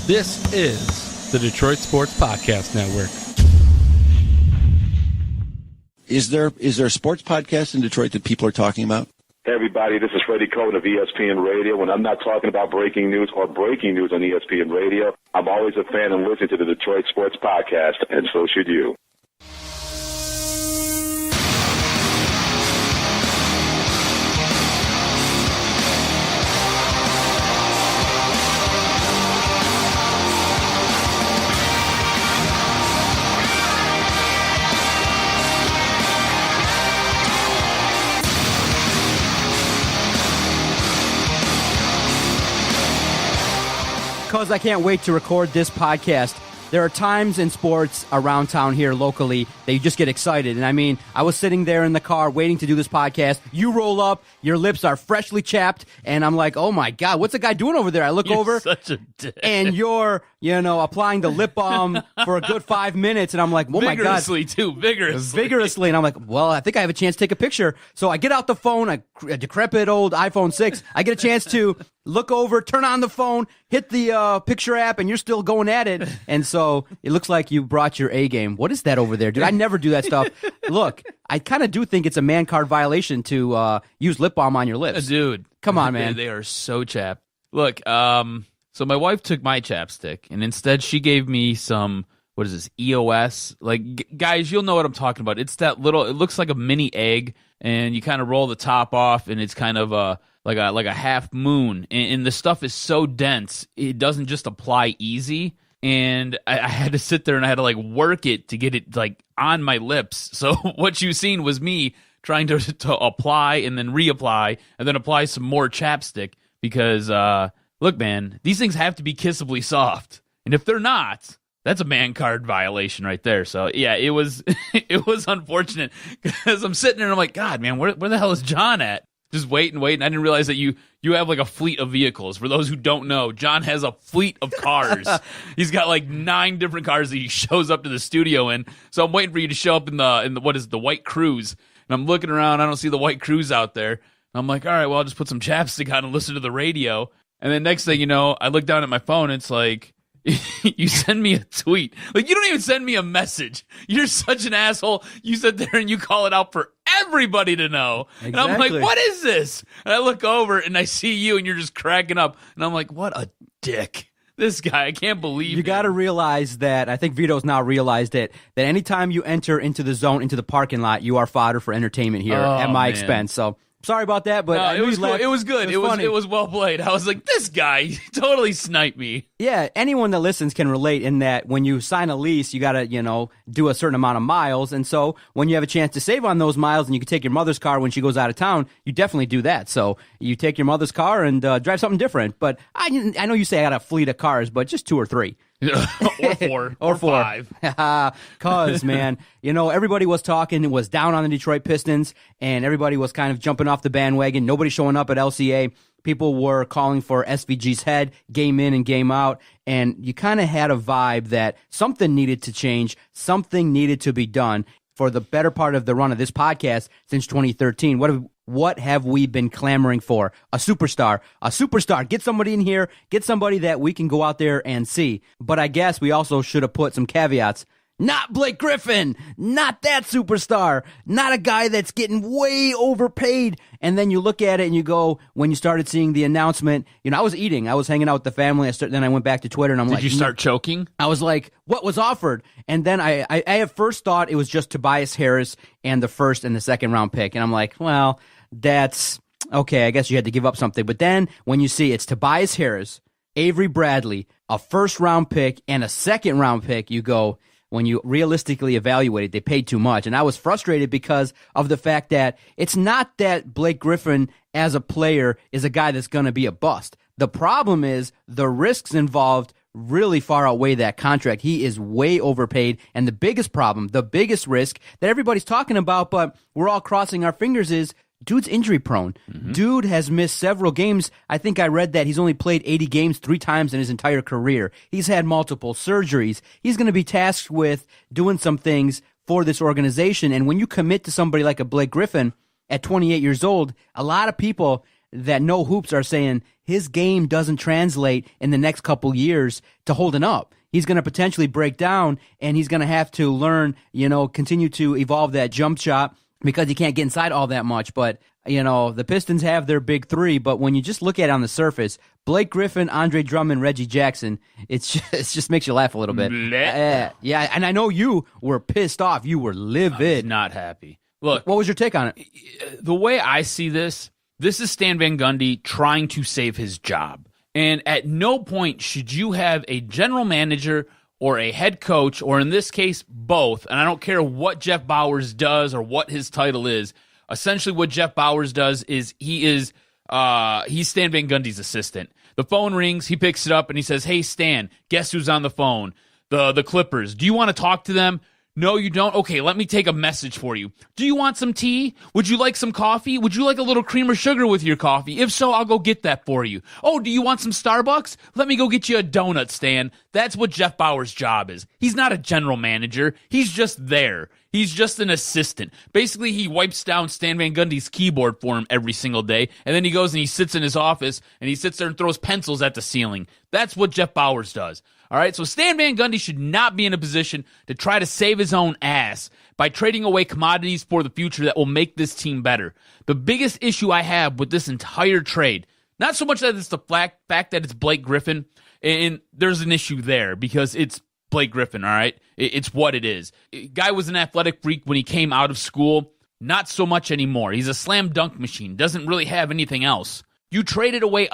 This is the Detroit Sports Podcast Network. Is there a sports podcast in Detroit that people are talking about? Hey, everybody, this is Freddie Cohen of ESPN Radio. When I'm not talking about breaking news or breaking news on ESPN Radio, I'm always a fan and listen to the Detroit Sports Podcast, and so should you. Because I can't wait to record this podcast. There are times in sports around town here locally that you just get excited. And I mean, I was sitting there in the car waiting to do this podcast. You roll up, your lips are freshly chapped, and I'm like, oh my God, what's the guy doing over there? I look over, Such a dick. and you're, applying the lip balm for a good 5 minutes, and I'm like, oh my God. Vigorously. And I'm like, well, I think I have a chance to take a picture. So I get out the phone, a decrepit old iPhone 6. I get a chance to look over, turn on the phone, hit the picture app, and you're still going at it. And so it looks like you brought your A game. What is that over there, dude? I never do that stuff. Look, I kind of do think it's a man card violation to use lip balm on your lips. Dude. Come on, man. They are so chapped. Look, so my wife took my chapstick, and instead she gave me some, what is this, EOS? Like, guys, you'll know what I'm talking about. It's that little, it looks like a mini egg, and you kind of roll the top off, and it's kind of like a half moon, and the stuff is so dense, it doesn't just apply easy. And I had to sit there and I had to like work it to get it like on my lips. So what you seen was me trying to apply and then reapply and then apply some more chapstick because look, man, these things have to be kissably soft, and if they're not, that's a man card violation right there. So yeah, it was it was unfortunate because I'm sitting there and I'm like, God, man, where the hell is John at? Just wait. I didn't realize that you have like a fleet of vehicles. For those who don't know, John has a fleet of cars. He's got like 9 different cars that he shows up to the studio in. So I'm waiting for you to show up in the what is it, the white Cruise. And I'm looking around, I don't see the white Cruise out there. And I'm like, all right, well, I'll just put some chapstick on and listen to the radio. And then next thing you know, I look down at my phone, and it's like, you send me a tweet. Like, you don't even send me a message. You're such an asshole. You sit there and you call it out for everybody to know. Exactly. And I'm like, what is this? And I look over and I see you and you're just cracking up. And I'm like, what a dick. This guy, I can't believe You got to realize that, I think Vito's now realized it, that anytime you enter into the zone, into the parking lot, you are fodder for entertainment here at my expense. So sorry about that, but no, it was cool. It was good. It was well played. I was like, this guy totally sniped me. Yeah, anyone that listens can relate in that when you sign a lease, you got to, do a certain amount of miles. And so when you have a chance to save on those miles and you can take your mother's car when she goes out of town, you definitely do that. So you take your mother's car and drive something different. But I know you say I got a fleet of cars, but just 2 or 3. or 4 or 5. Cause man, everybody was talking, it was down on the Detroit Pistons, and everybody was kind of jumping off the bandwagon. Nobody showing up at LCA. People were calling for SVG's head, game in and game out, and you kind of had a vibe that something needed to change, something needed to be done. For the better part of the run of this podcast since 2013, what have we been clamoring for? A superstar. Get somebody in here. Get somebody that we can go out there and see. But I guess we also should have put some caveats. Not Blake Griffin. Not that superstar. Not a guy that's getting way overpaid. And then you look at it and you go, when you started seeing the announcement, I was eating. I was hanging out with the family. Then I went back to Twitter and I'm like. Did you start choking? I was like, what was offered? And then I at first thought it was just Tobias Harris and the first and the second round pick. And I'm like, well, that's okay. I guess you had to give up something. But then when you see it's Tobias Harris, Avery Bradley, a first round pick and a second round pick, you go, when you realistically evaluate it, they paid too much. And I was frustrated because of the fact that it's not that Blake Griffin as a player is a guy that's going to be a bust. The problem is the risks involved really far outweigh that contract. He is way overpaid. And the biggest problem, the biggest risk that everybody's talking about, but we're all crossing our fingers, is dude's injury prone. Mm-hmm. Dude has missed several games. I think I read that he's only played 80 games 3 times in his entire career. He's had multiple surgeries. He's going to be tasked with doing some things for this organization. And when you commit to somebody like a Blake Griffin at 28 years old, a lot of people, that know hoops are saying his game doesn't translate in the next couple years to holding up. He's going to potentially break down, and he's going to have to learn, continue to evolve that jump shot because he can't get inside all that much. But, the Pistons have their big three, but when you just look at it on the surface, Blake Griffin, Andre Drummond, Reggie Jackson, it just makes you laugh a little bit. Yeah, and I know you were pissed off. You were livid. I was not happy. Look, what was your take on it? The way I see this is Stan Van Gundy trying to save his job. And at no point should you have a general manager or a head coach, or in this case, both, and I don't care what Jeff Bowers does or what his title is. Essentially what Jeff Bowers does is he's Stan Van Gundy's assistant. The phone rings, he picks it up, and he says, "Hey, Stan, guess who's on the phone? The Clippers. Do you want to talk to them? No, you don't? Okay, let me take a message for you. Do you want some tea? Would you like some coffee? Would you like a little cream or sugar with your coffee? If so, I'll go get that for you. Oh, do you want some Starbucks? Let me go get you a donut, Stan." That's what Jeff Bauer's job is. He's not a general manager. He's just there. He's just an assistant. Basically, he wipes down Stan Van Gundy's keyboard for him every single day, and then he goes and he sits in his office, and he sits there and throws pencils at the ceiling. That's what Jeff Bowers does. All right, so Stan Van Gundy should not be in a position to try to save his own ass by trading away commodities for the future that will make this team better. The biggest issue I have with this entire trade, not so much that it's the fact that it's Blake Griffin, and there's an issue there because it's Blake Griffin, all right? It's what it is. Guy was an athletic freak when he came out of school. Not so much anymore. He's a slam dunk machine. Doesn't really have anything else. You traded away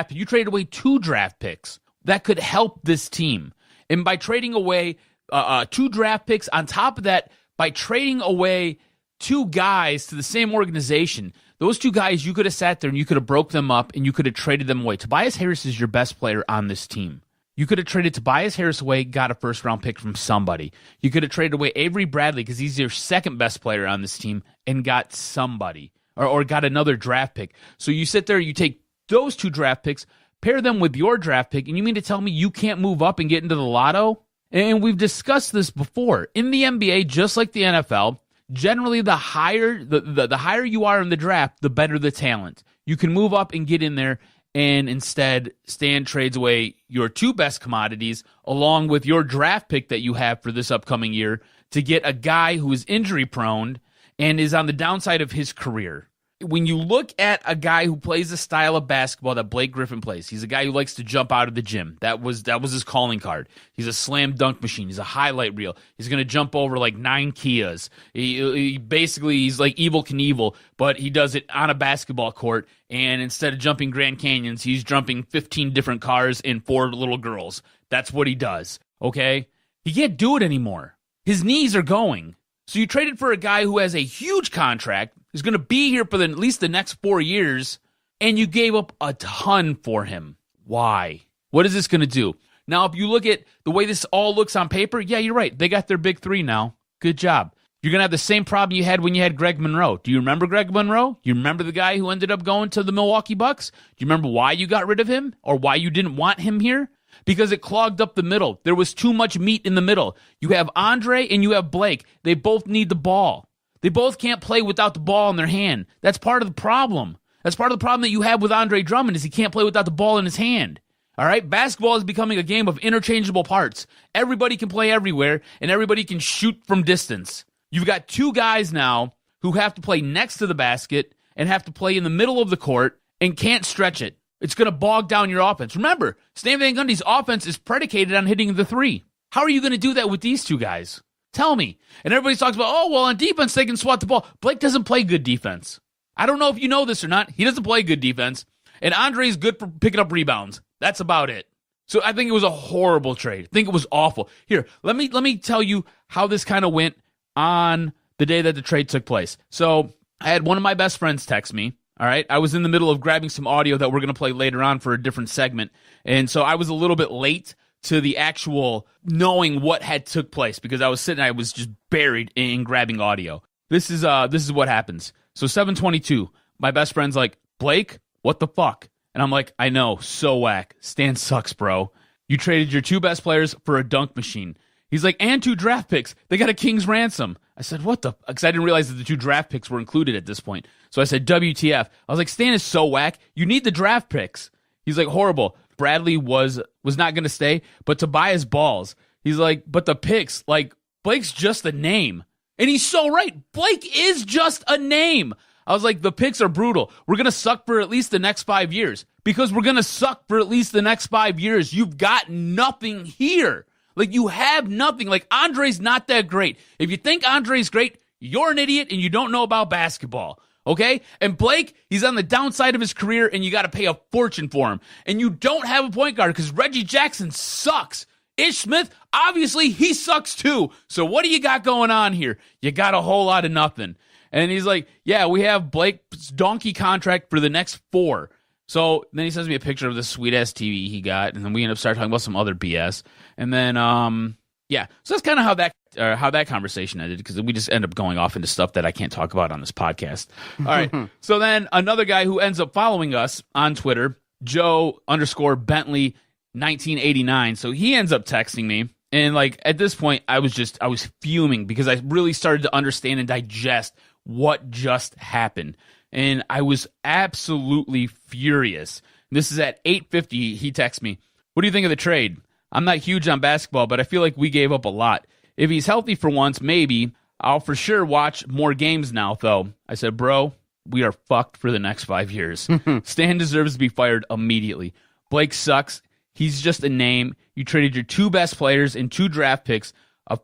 you traded away 2 draft picks that could help this team. And by trading away 2 draft picks, on top of that, by trading away 2 guys to the same organization, those 2 guys, you could have sat there and you could have broke them up and you could have traded them away. Tobias Harris is your best player on this team. You could have traded Tobias Harris away, got a first-round pick from somebody. You could have traded away Avery Bradley because he's your second best player on this team and got somebody or got another draft pick. So you sit there, you take those 2 draft picks, pair them with your draft pick, and you mean to tell me you can't move up and get into the lotto? And we've discussed this before. In the NBA, just like the NFL, generally the higher you are in the draft, the better the talent. You can move up and get in there, and instead Stan trades away your 2 best commodities along with your draft pick that you have for this upcoming year to get a guy who is injury-prone and is on the downside of his career. When you look at a guy who plays the style of basketball that Blake Griffin plays, he's a guy who likes to jump out of the gym. That was his calling card. He's a slam dunk machine. He's a highlight reel. He's going to jump over like 9 Kias. He's like Evel Knievel, but he does it on a basketball court. And instead of jumping Grand Canyons, he's jumping 15 different cars and 4 little girls. That's what he does. Okay, he can't do it anymore. His knees are going. So you traded for a guy who has a huge contract, who's going to be here for at least the next 4 years, and you gave up a ton for him. Why? What is this going to do? Now, if you look at the way this all looks on paper, yeah, you're right. They got their big 3 now. Good job. You're going to have the same problem you had when you had Greg Monroe. Do you remember Greg Monroe? You remember the guy who ended up going to the Milwaukee Bucks? Do you remember why you got rid of him or why you didn't want him here? Because it clogged up the middle. There was too much meat in the middle. You have Andre and you have Blake. They both need the ball. They both can't play without the ball in their hand. That's part of the problem. That's part of the problem that you have with Andre Drummond is he can't play without the ball in his hand. All right? Basketball is becoming a game of interchangeable parts. Everybody can play everywhere, and everybody can shoot from distance. You've got 2 guys now who have to play next to the basket and have to play in the middle of the court and can't stretch it. It's going to bog down your offense. Remember, Stan Van Gundy's offense is predicated on hitting the 3. How are you going to do that with these 2 guys? Tell me. And everybody talks about, oh, well, on defense, they can swat the ball. Blake doesn't play good defense. I don't know if you know this or not. He doesn't play good defense. And Andre's good for picking up rebounds. That's about it. So I think it was a horrible trade. I think it was awful. Here, let me tell you how this kind of went on the day that the trade took place. So I had one of my best friends text me. All right, I was in the middle of grabbing some audio that we're going to play later on for a different segment. And so I was a little bit late to the actual knowing what had took place because I was just buried in grabbing audio. This is what happens. So 7:22, my best friend's like, Blake, what the fuck? And I'm like, I know, so whack. Stan sucks, bro. You traded your 2 best players for a dunk machine. He's like, and 2 draft picks. They got a king's ransom. I said, what the? Because I didn't realize that the 2 draft picks were included at this point. So I said, WTF. I was like, Stan is so whack. You need the draft picks. He's like, horrible. Bradley was not going to stay, but Tobias balls. He's like, but the picks, like, Blake's just a name. And he's so right. Blake is just a name. I was like, the picks are brutal. We're going to suck for at least the next 5 years. Because we're going to suck for at least the next 5 years. You've got nothing here. Like, you have nothing. Like, Andre's not that great. If you think Andre's great, you're an idiot and you don't know about basketball. Okay? And Blake, he's on the downside of his career and you got to pay a fortune for him. And you don't have a point guard because Reggie Jackson sucks. Ish Smith, obviously, he sucks too. So what do you got going on here? You got a whole lot of nothing. And he's like, yeah, we have Blake's donkey contract for the next 4. So then he sends me a picture of this sweet-ass TV he got, and then we end up starting talking about some other BS. And then, yeah. So that's kind of how that conversation ended, because we just end up going off into stuff that I can't talk about on this podcast. All right. So then another guy who ends up following us on Twitter, Joe_Bentley1989. So he ends up texting me. And, like, at this point, I was fuming because I really started to understand and digest what just happened. And I was absolutely furious. This is at 8:50. He texts me, what do you think of the trade? I'm not huge on basketball, but I feel like we gave up a lot. If he's healthy for once, maybe. I'll for sure watch more games now, though. I said, bro, we are fucked for the next 5 years. Stan deserves to be fired immediately. Blake sucks. He's just a name. You traded your 2 best players and 2 draft picks. A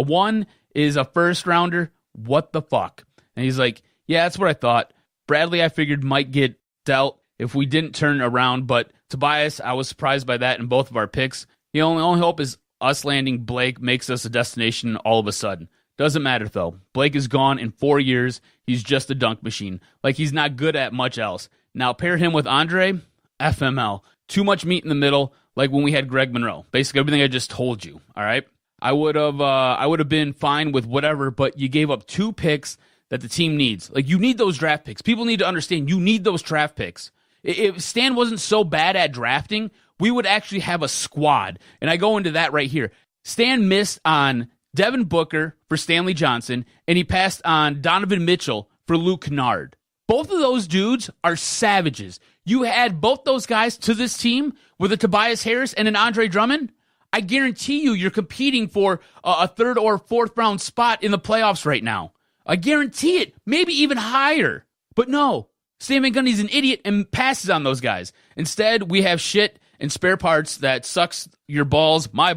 one is a first rounder. What the fuck? And he's like, yeah, that's what I thought. Bradley, I figured, might get dealt if we didn't turn around, but Tobias, I was surprised by that in both of our picks. The only hope is us landing Blake makes us a destination all of a sudden. Doesn't matter, though. Blake is gone in 4 years. He's just a dunk machine. Like, he's not good at much else. Now, pair him with Andre, FML. Too much meat in the middle, like when we had Greg Monroe. Basically, everything I just told you, all right? I would have been fine with whatever, but you gave up 2 picks that the team needs. Like, you need those draft picks. People need to understand you need those draft picks. If Stan wasn't so bad at drafting, we would actually have a squad. And I go into that right here. Stan missed on Devin Booker for Stanley Johnson, and he passed on Donovan Mitchell for Luke Kennard. Both of those dudes are savages. You add both those guys to this team with a Tobias Harris and an Andre Drummond, I guarantee you're competing for a 3rd or 4th round spot in the playoffs right now. I guarantee it. Maybe even higher. But no, Stan Van Gundy's an idiot and passes on those guys. Instead, we have shit and spare parts that sucks your balls, my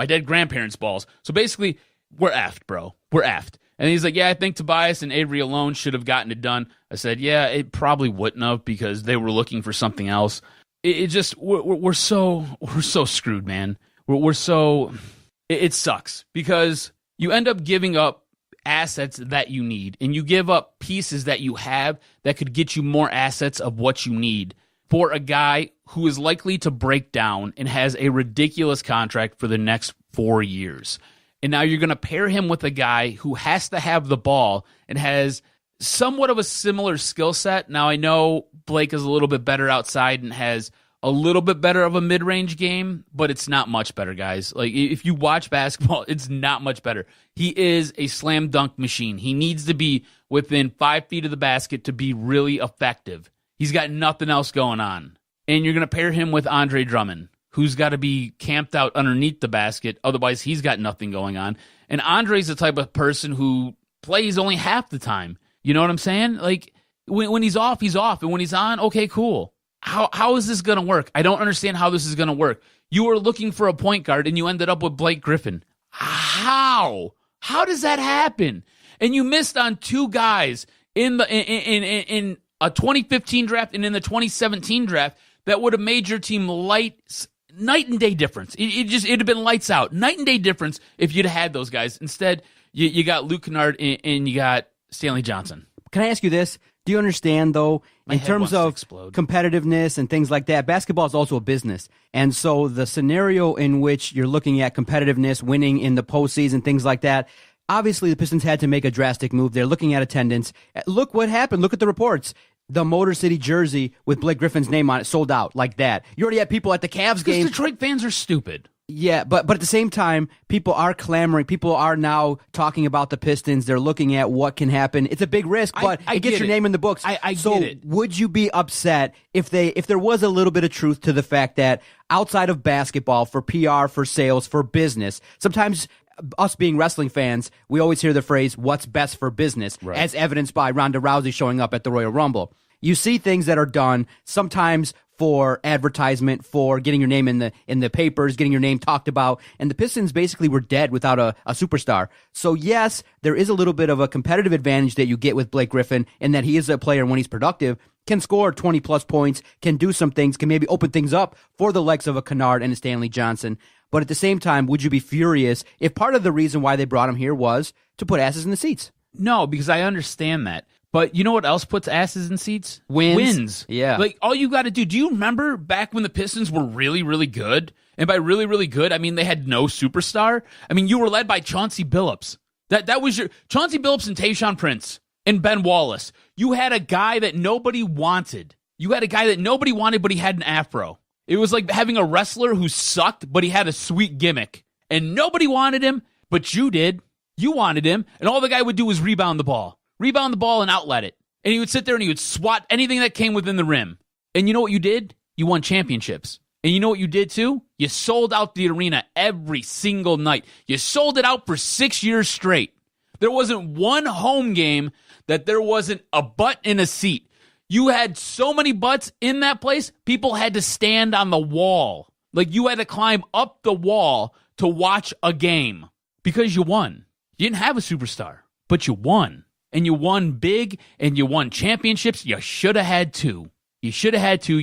dead grandparents' balls. So basically, we're effed, bro. We're effed. And he's like, yeah, I think Tobias and Avery alone should have gotten it done. I said, yeah, it probably wouldn't have because they were looking for something else. We're so screwed, man. It sucks because you end up giving up assets that you need, and you give up pieces that you have that could get you more assets of what you need for a guy who is likely to break down and has a ridiculous contract for the next 4 years. And now you're going to pair him with a guy who has to have the ball and has somewhat of a similar skill set. Now, I know Blake is a little bit better outside and has a little bit better of a mid-range game, but it's not much better, guys. Like, if you watch basketball, it's not much better. He is a slam dunk machine. He needs to be within 5 feet of the basket to be really effective. He's got nothing else going on. And you're going to pair him with Andre Drummond, who's got to be camped out underneath the basket. Otherwise, he's got nothing going on. And Andre's the type of person who plays only half the time. You know what I'm saying? Like, when he's off, he's off. And when he's on, okay, cool. How is this going to work? I don't understand how this is going to work. You were looking for a point guard, and you ended up with Blake Griffin. How? How does that happen? And you missed on 2 guys in a 2015 draft and in the 2017 draft that would have made your team night and day difference. It'd have been lights out, night and day difference if you'd have had those guys. Instead, you got Luke Kennard and you got Stanley Johnson. Can I ask you this? Do you understand, though, in terms of competitiveness and things like that, basketball is also a business. And so the scenario in which you're looking at competitiveness, winning in the postseason, things like that, obviously the Pistons had to make a drastic move. They're looking at attendance. Look what happened. Look at the reports. The Motor City jersey with Blake Griffin's name on it sold out like that. You already had people at the Cavs game. Detroit fans are stupid. Yeah, but at the same time, people are clamoring. People are now talking about the Pistons. They're looking at what can happen. It's a big risk, but it gets your name in the books. I so get it. would you be upset if there was a little bit of truth to the fact that outside of basketball, for PR, for sales, for business, sometimes us being wrestling fans, we always hear the phrase, what's best for business, as evidenced by Ronda Rousey showing up at the Royal Rumble. You see things that are done sometimes for advertisement, for getting your name in the papers, getting your name talked about, and the Pistons basically were dead without a superstar. So yes, there is a little bit of a competitive advantage that you get with Blake Griffin in that he is a player when he's productive, can score 20-plus points, can do some things, can maybe open things up for the likes of a Kennard and a Stanley Johnson. But at the same time, would you be furious if part of the reason why they brought him here was to put asses in the seats? No, because I understand that. But you know what else puts asses in seats? Wins. Yeah. Like, all you got to do you remember back when the Pistons were really, really good? And by really, really good, I mean they had no superstar. I mean, you were led by Chauncey Billups. That was your Chauncey Billups and Tayshaun Prince and Ben Wallace. You had a guy that nobody wanted. But he had an afro. It was like having a wrestler who sucked, but he had a sweet gimmick. And nobody wanted him, but you did. You wanted him, and all the guy would do was rebound the ball and outlet it. And he would sit there and he would swat anything that came within the rim. And you know what you did? You won championships. And you know what you did too? You sold out the arena every single night. You sold it out for 6 years straight. There wasn't one home game that there wasn't a butt in a seat. You had so many butts in that place, people had to stand on the wall. Like, you had to climb up the wall to watch a game because you won. You didn't have a superstar, but you won. And you won big, and you won championships. You should have had two. You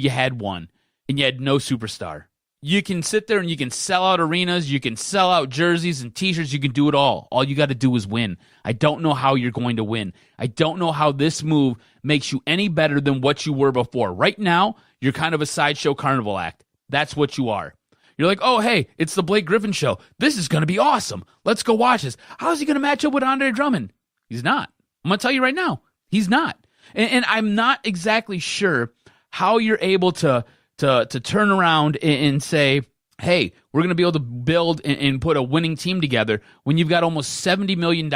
had one. And you had no superstar. You can sit there and you can sell out arenas. You can sell out jerseys and T-shirts. You can do it all. All you got to do is win. I don't know how you're going to win. I don't know how this move makes you any better than what you were before. Right now, you're kind of a sideshow carnival act. That's what you are. You're like, oh, hey, it's the Blake Griffin show. This is going to be awesome. Let's go watch this. How's he going to match up with Andre Drummond? He's not. I'm going to tell you right now, he's not. And I'm not exactly sure how you're able to turn around and say, hey, we're going to be able to build and put a winning team together when you've got almost $70 million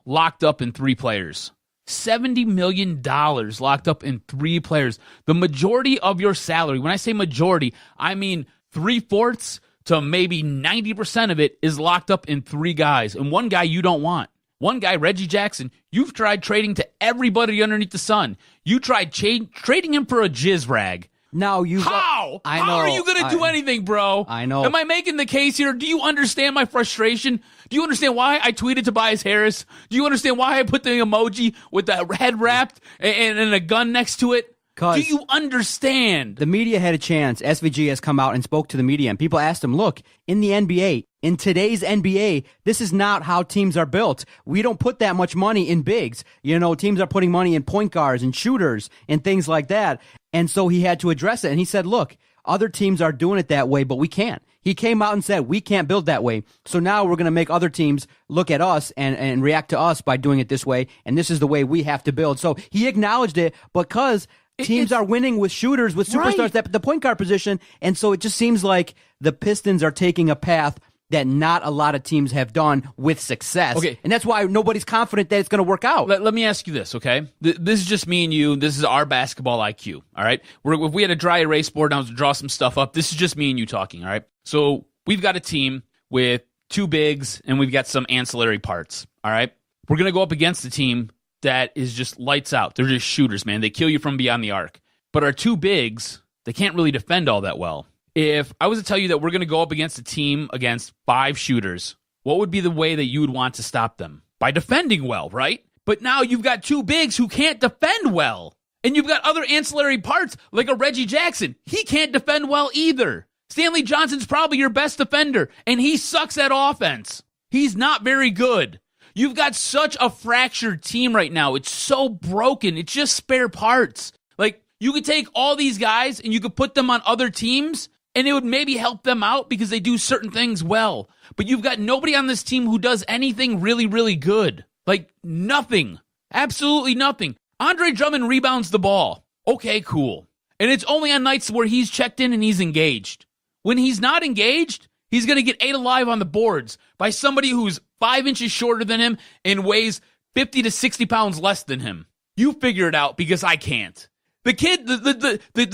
locked up in 3 players. $70 million locked up in 3 players. The majority of your salary, when I say majority, I mean 3/4 to maybe 90% of it is locked up in 3 guys. And one guy you don't want. One guy, Reggie Jackson, you've tried trading to everybody underneath the sun. You tried trading him for a jizz rag. Now you How? I know. How are you going to do anything, bro? I know. Am I making the case here? Do you understand my frustration? Do you understand why I tweeted Tobias Harris? Do you understand why I put the emoji with the head wrapped and a gun next to it? Do you understand? The media had a chance. SVG has come out and spoke to the media, and people asked him, look, in the NBA, in today's NBA, this is not how teams are built. We don't put that much money in bigs. You know, teams are putting money in point guards and shooters and things like that. And so he had to address it. And he said, look, other teams are doing it that way, but we can't. He came out and said, we can't build that way. So now we're going to make other teams look at us and react to us by doing it this way. And this is the way we have to build. So he acknowledged it because teams are winning with shooters, with superstars at the point guard position. And so it just seems like the Pistons are taking a path that not a lot of teams have done with success. Okay. And that's why nobody's confident that it's going to work out. Let me ask you this, okay? This is just me and you. This is our basketball IQ, all right? If we had a dry erase board and I was to draw some stuff up, this is just me and you talking, all right? So we've got a team with 2 bigs and we've got some ancillary parts, all right? We're going to go up against a team that is just lights out. They're just shooters, man. They kill you from beyond the arc. But our 2 bigs, they can't really defend all that well. If I was to tell you that we're going to go up against a team against 5 shooters, what would be the way that you would want to stop them? By defending well, right? But now you've got 2 bigs who can't defend well. And you've got other ancillary parts like a Reggie Jackson. He can't defend well either. Stanley Johnson's probably your best defender, and he sucks at offense. He's not very good. You've got such a fractured team right now. It's so broken. It's just spare parts. Like, you could take all these guys and you could put them on other teams, and it would maybe help them out because they do certain things well. But you've got nobody on this team who does anything really, really good. Like, nothing. Absolutely nothing. Andre Drummond rebounds the ball. Okay, cool. And it's only on nights where he's checked in and he's engaged. When he's not engaged, He's going to get ate alive on the boards by somebody who's 5 inches shorter than him and weighs 50 to 60 pounds less than him. You figure it out because I can't. The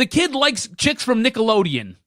kid likes chicks from Nickelodeon.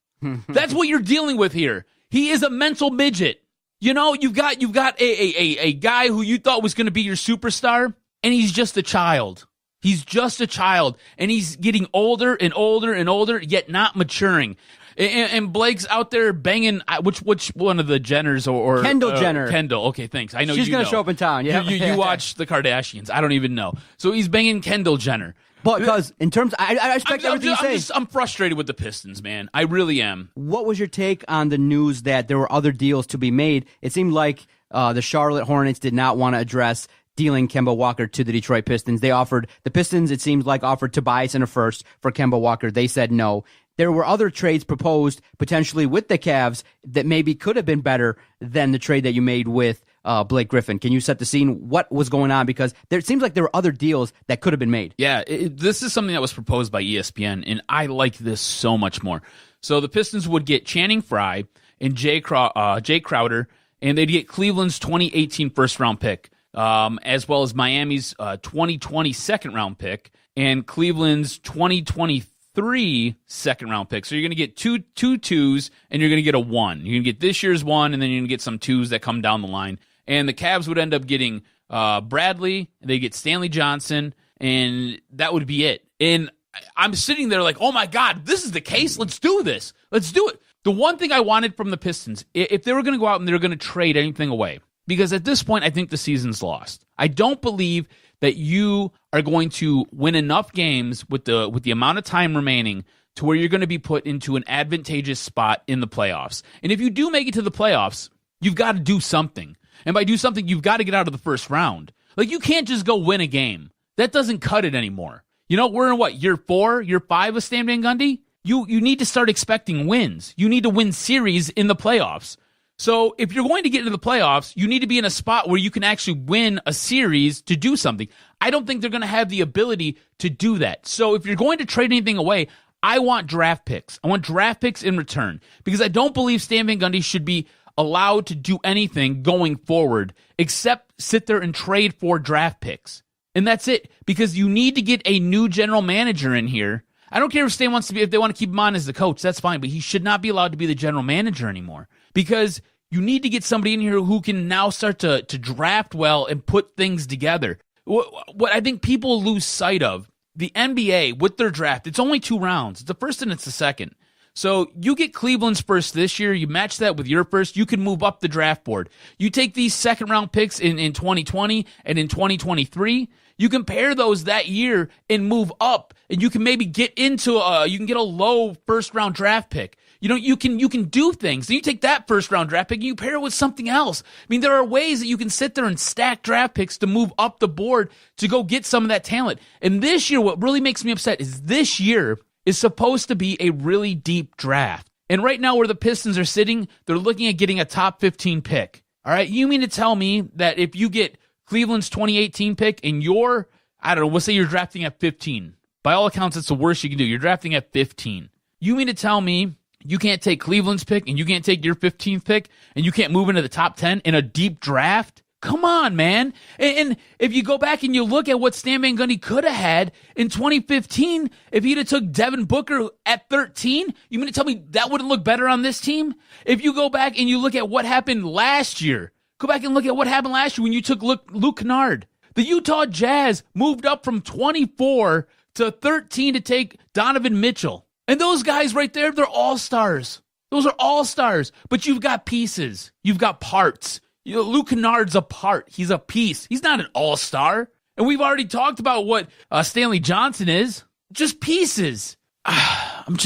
That's what you're dealing with here. He is a mental midget. You know, you've got a guy who you thought was going to be your superstar, and he's just a child. He's just a child, and he's getting older and older and older, yet not maturing. And Blake's out there banging, which one of the Jenners or Kendall Jenner. Kendall, okay, thanks. I know she's going to show up in town. Yeah, you watch the Kardashians. I don't even know. So he's banging Kendall Jenner. But because in terms, I respect everything you say. I'm frustrated with the Pistons, man. I really am. What was your take on the news that there were other deals to be made? It seemed like the Charlotte Hornets did not want to address dealing Kemba Walker to the Detroit Pistons. The Pistons, it seems like, offered Tobias and a first for Kemba Walker. They said no. There were other trades proposed potentially with the Cavs that maybe could have been better than the trade that you made with Blake Griffin. Can you set the scene? What was going on? Because it seems like there were other deals that could have been made. Yeah, this is something that was proposed by ESPN, and I like this so much more. So the Pistons would get Channing Frye and Jay Crowder, and they'd get Cleveland's 2018 first-round pick, as well as Miami's 2020 second-round pick, and Cleveland's 2023 second-round picks. So you're going to get two twos, and you're going to get a one. You're going to get this year's one, and then you're going to get some twos that come down the line. And the Cavs would end up getting Bradley, and they get Stanley Johnson, and that would be it. And I'm sitting there like, oh my God, this is the case? Let's do this. Let's do it. The one thing I wanted from the Pistons, if they were going to go out and they were going to trade anything away, because at this point, I think the season's lost. I don't believe that you are going to win enough games with the amount of time remaining to where you're going to be put into an advantageous spot in the playoffs. And if you do make it to the playoffs, you've got to do something. And by do something, you've got to get out of the first round. Like, you can't just go win a game. That doesn't cut it anymore. You know, we're in what, year 4, year 5 of Stan Van Gundy? You need to start expecting wins. You need to win series in the playoffs. So if you're going to get into the playoffs, you need to be in a spot where you can actually win a series to do something. I don't think they're going to have the ability to do that. So if you're going to trade anything away, I want draft picks. I want draft picks in return, because I don't believe Stan Van Gundy should be allowed to do anything going forward except sit there and trade for draft picks. And that's it, because you need to get a new general manager in here. I don't care if Stan wants to be, if they want to keep him on as the coach, that's fine, but he should not be allowed to be the general manager anymore, because you need to get somebody in here who can now start to draft well and put things together. What I think people lose sight of, the NBA with their draft, it's only 2 rounds. It's the first and it's the second. So you get Cleveland's first this year, you match that with your first, you can move up the draft board. You take these second-round picks in 2020 and in 2023, you compare those that year and move up, and you can maybe get into you can get a low first-round draft pick. You know, you can do things. Then you take that first-round draft pick and you pair it with something else. I mean, there are ways that you can sit there and stack draft picks to move up the board to go get some of that talent. And this year, what really makes me upset is this year is supposed to be a really deep draft. And right now where the Pistons are sitting, they're looking at getting a top 15 pick. All right, you mean to tell me that if you get Cleveland's 2018 pick and you're, I don't know, let's say you're drafting at 15. By all accounts, it's the worst you can do. You're drafting at 15. You mean to tell me you can't take Cleveland's pick and you can't take your 15th pick and you can't move into the top 10 in a deep draft? Come on, man. And if you go back and you look at what Stan Van Gundy could have had in 2015, if he'd have took Devin Booker at 13, you mean to tell me that wouldn't look better on this team? If you go back and you look at what happened last year, go back and look at what happened last year when you took Luke Kennard. The Utah Jazz moved up from 24 to 13 to take Donovan Mitchell. And those guys right there, they're all-stars. Those are all-stars. But you've got pieces. You've got parts. You know, Luke Kennard's a part. He's a piece. He's not an all-star. And we've already talked about what Stanley Johnson is. Just pieces. I'm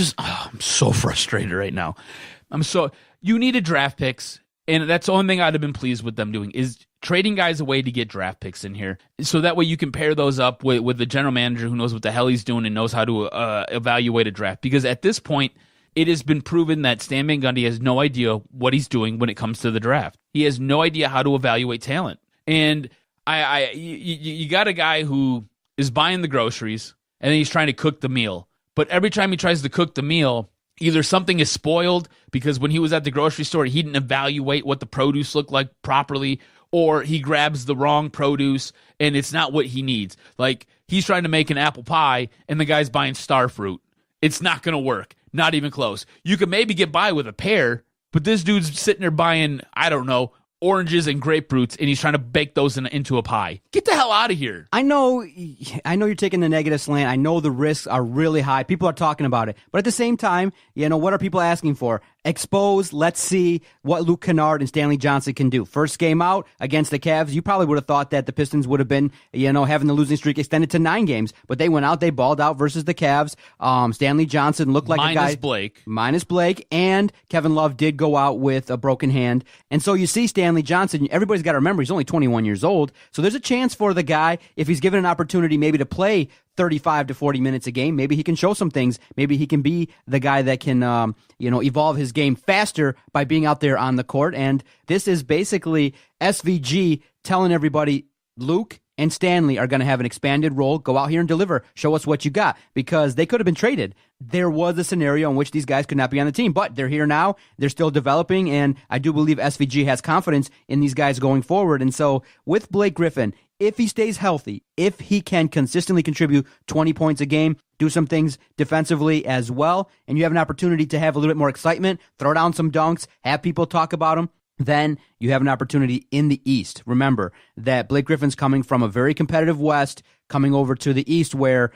so frustrated right now. You needed draft picks. And that's the only thing I'd have been pleased with them doing is trading guys away to get draft picks in here. So that way you can pair those up with the general manager who knows what the hell he's doing and knows how to evaluate a draft. Because at this point, it has been proven that Stan Van Gundy has no idea what he's doing when it comes to the draft. He has no idea how to evaluate talent. And you got a guy who is buying the groceries and then he's trying to cook the meal. But every time he tries to cook the meal, either something is spoiled because when he was at the grocery store, he didn't evaluate what the produce looked like properly, or he grabs the wrong produce and it's not what he needs. Like, he's trying to make an apple pie and the guy's buying star fruit. It's not going to work. Not even close. You could maybe get by with a pear, but this dude's sitting there buying, I don't know, oranges and grapefruits, and he's trying to bake those into a pie. Get the hell out of here. I know you're taking the negative slant. I know the risks are really high. People are talking about it. But at the same time, what are people asking for? Expose, let's see what Luke Kennard and Stanley Johnson can do. First game out against the Cavs, you probably would have thought that the Pistons would have been, having the losing streak extended to 9 games. But they went out, they balled out versus the Cavs. Stanley Johnson looked like a guy. Minus Blake. And Kevin Love did go out with a broken hand. And so you see Stanley Johnson, everybody's got to remember, he's only 21 years old. So there's a chance for the guy, if he's given an opportunity maybe to play 35 to 40 minutes a game, maybe he can show some things. Maybe he can be the guy that can, evolve his game faster by being out there on the court. And this is basically SVG telling everybody, Luke and Stanley are going to have an expanded role. Go out here and deliver. Show us what you got, because they could have been traded. There was a scenario in which these guys could not be on the team, but they're here now. They're still developing, and I do believe SVG has confidence in these guys going forward. And so with Blake Griffin, if he stays healthy, if he can consistently contribute 20 points a game, do some things defensively as well, and you have an opportunity to have a little bit more excitement, throw down some dunks, have people talk about him, then you have an opportunity in the East. Remember that Blake Griffin's coming from a very competitive West, coming over to the East where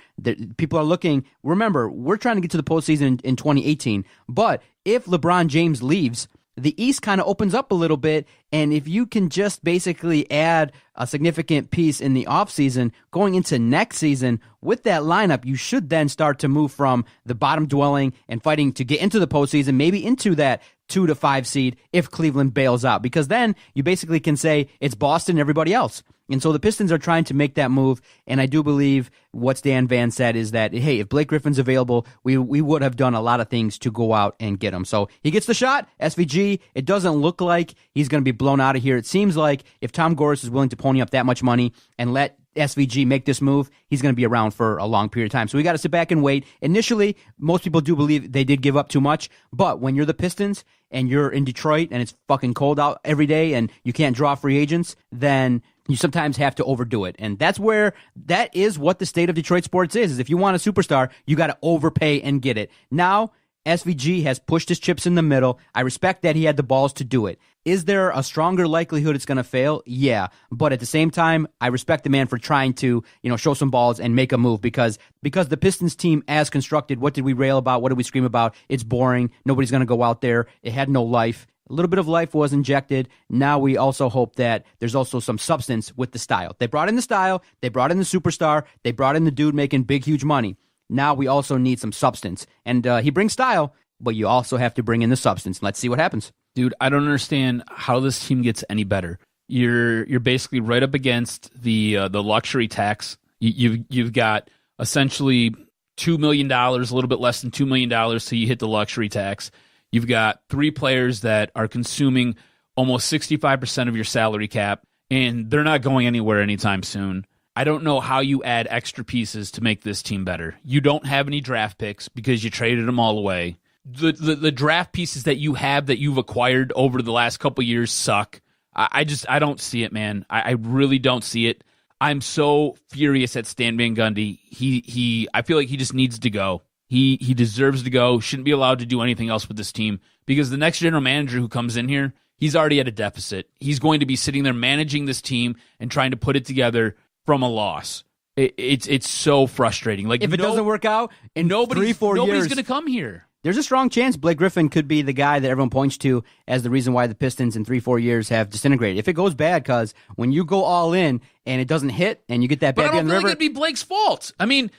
people are looking. Remember, we're trying to get to the postseason in 2018, but if LeBron James leaves, the East kind of opens up a little bit, and if you can just basically add a significant piece in the offseason going into next season with that lineup, you should then start to move from the bottom dwelling and fighting to get into the postseason, maybe into that 2 to 5 seed if Cleveland bails out, because then you basically can say it's Boston and everybody else. And so the Pistons are trying to make that move, and I do believe what Stan Van said is that, hey, if Blake Griffin's available, we would have done a lot of things to go out and get him. So he gets the shot. SVG, it doesn't look like he's going to be blown out of here. It seems like if Tom Gores is willing to pony up that much money and let SVG make this move, he's going to be around for a long period of time. So we got to sit back and wait. Initially, most people do believe they did give up too much, but when you're the Pistons and you're in Detroit and it's fucking cold out every day and you can't draw free agents, then you sometimes have to overdo it. And that is what the state of Detroit sports is if you want a superstar, you got to overpay and get it. Now, SVG has pushed his chips in the middle. I respect that he had the balls to do it. Is there a stronger likelihood it's going to fail? Yeah. But at the same time, I respect the man for trying to, show some balls and make a move because the Pistons team as constructed, what did we rail about? What did we scream about? It's boring. Nobody's going to go out there. It had no life. A little bit of life was injected. Now we also hope that there's also some substance with the style. They brought in the style. They brought in the superstar. They brought in the dude making big, huge money. Now we also need some substance. And he brings style, but you also have to bring in the substance. Let's see what happens. Dude, I don't understand how this team gets any better. You're basically right up against the luxury tax. You've got essentially $2 million, a little bit less than $2 million till you hit the luxury tax. You've got 3 players that are consuming almost 65% of your salary cap, and they're not going anywhere anytime soon. I don't know how you add extra pieces to make this team better. You don't have any draft picks because you traded them all away. The draft pieces that you have that you've acquired over the last couple of years suck. I don't see it, man. I really don't see it. I'm so furious at Stan Van Gundy. I feel like he just needs to go. He deserves to go. Shouldn't be allowed to do anything else with this team because the next general manager who comes in here, he's already at a deficit. He's going to be sitting there managing this team and trying to put it together from a loss. It's so frustrating. Like if it doesn't work out in 3-4 years, nobody's going to come here. There's a strong chance Blake Griffin could be the guy that everyone points to as the reason why the Pistons in 3-4 years have disintegrated. If it goes bad, because when you go all in and it doesn't hit and you get that bad but I don't the feel river, like it'd be Blake's fault. I mean,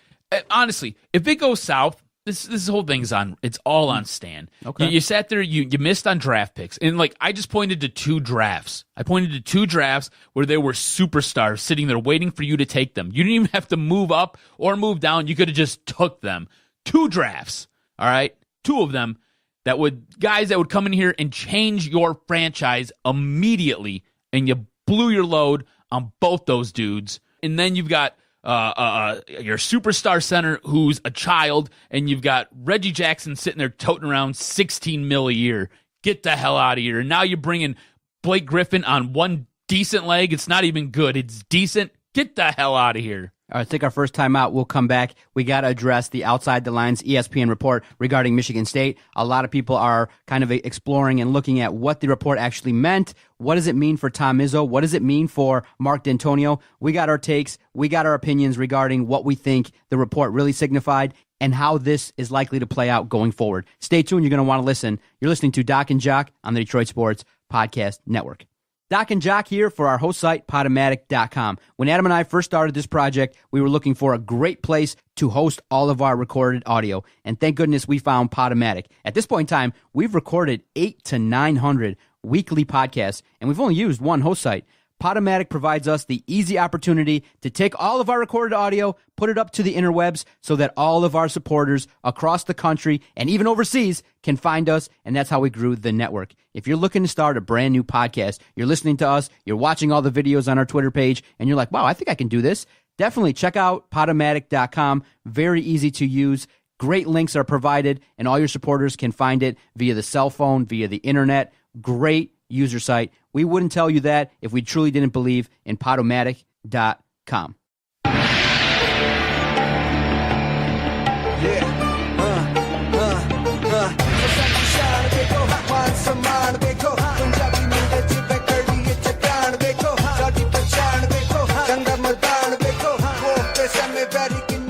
honestly, if it goes south, this whole thing's on. It's all on Stan. Okay. You sat there. You missed on draft picks, and I just pointed to 2 drafts. I pointed to 2 drafts where there were superstars sitting there waiting for you to take them. You didn't even have to move up or move down. You could have just took them. 2 drafts. All right, 2 of them guys that would come in here and change your franchise immediately, and you blew your load on both those dudes. And then you've got your superstar center who's a child, and you've got Reggie Jackson sitting there toting around $16 million a year. Get the hell out of here. And now you're bringing Blake Griffin on one decent leg. It's not even good. It's decent. Get the hell out of here. All right, take our first time out. We'll come back. We got to address the Outside the Lines ESPN report regarding Michigan State. A lot of people are kind of exploring and looking at what the report actually meant. What does it mean for Tom Izzo? What does it mean for Mark Dantonio? We got our takes. We got our opinions regarding what we think the report really signified and how this is likely to play out going forward. Stay tuned. You're going to want to listen. You're listening to Doc and Jock on the Detroit Sports Podcast Network. Doc and Jock here for our host site, Podomatic.com. When Adam and I first started this project, we were looking for a great place to host all of our recorded audio, and thank goodness we found Podomatic. At this point in time, we've recorded 800 to 900 weekly podcasts, and we've only used one host site. Podomatic provides us the easy opportunity to take all of our recorded audio, put it up to the interwebs so that all of our supporters across the country and even overseas can find us, and that's how we grew the network. If you're looking to start a brand new podcast, you're listening to us, you're watching all the videos on our Twitter page, and you're like, wow, I think I can do this, definitely check out Podomatic.com. Very easy to use. Great links are provided, and all your supporters can find it via the cell phone, via the internet. Great user site. We wouldn't tell you that if we truly didn't believe in Podomatic.com.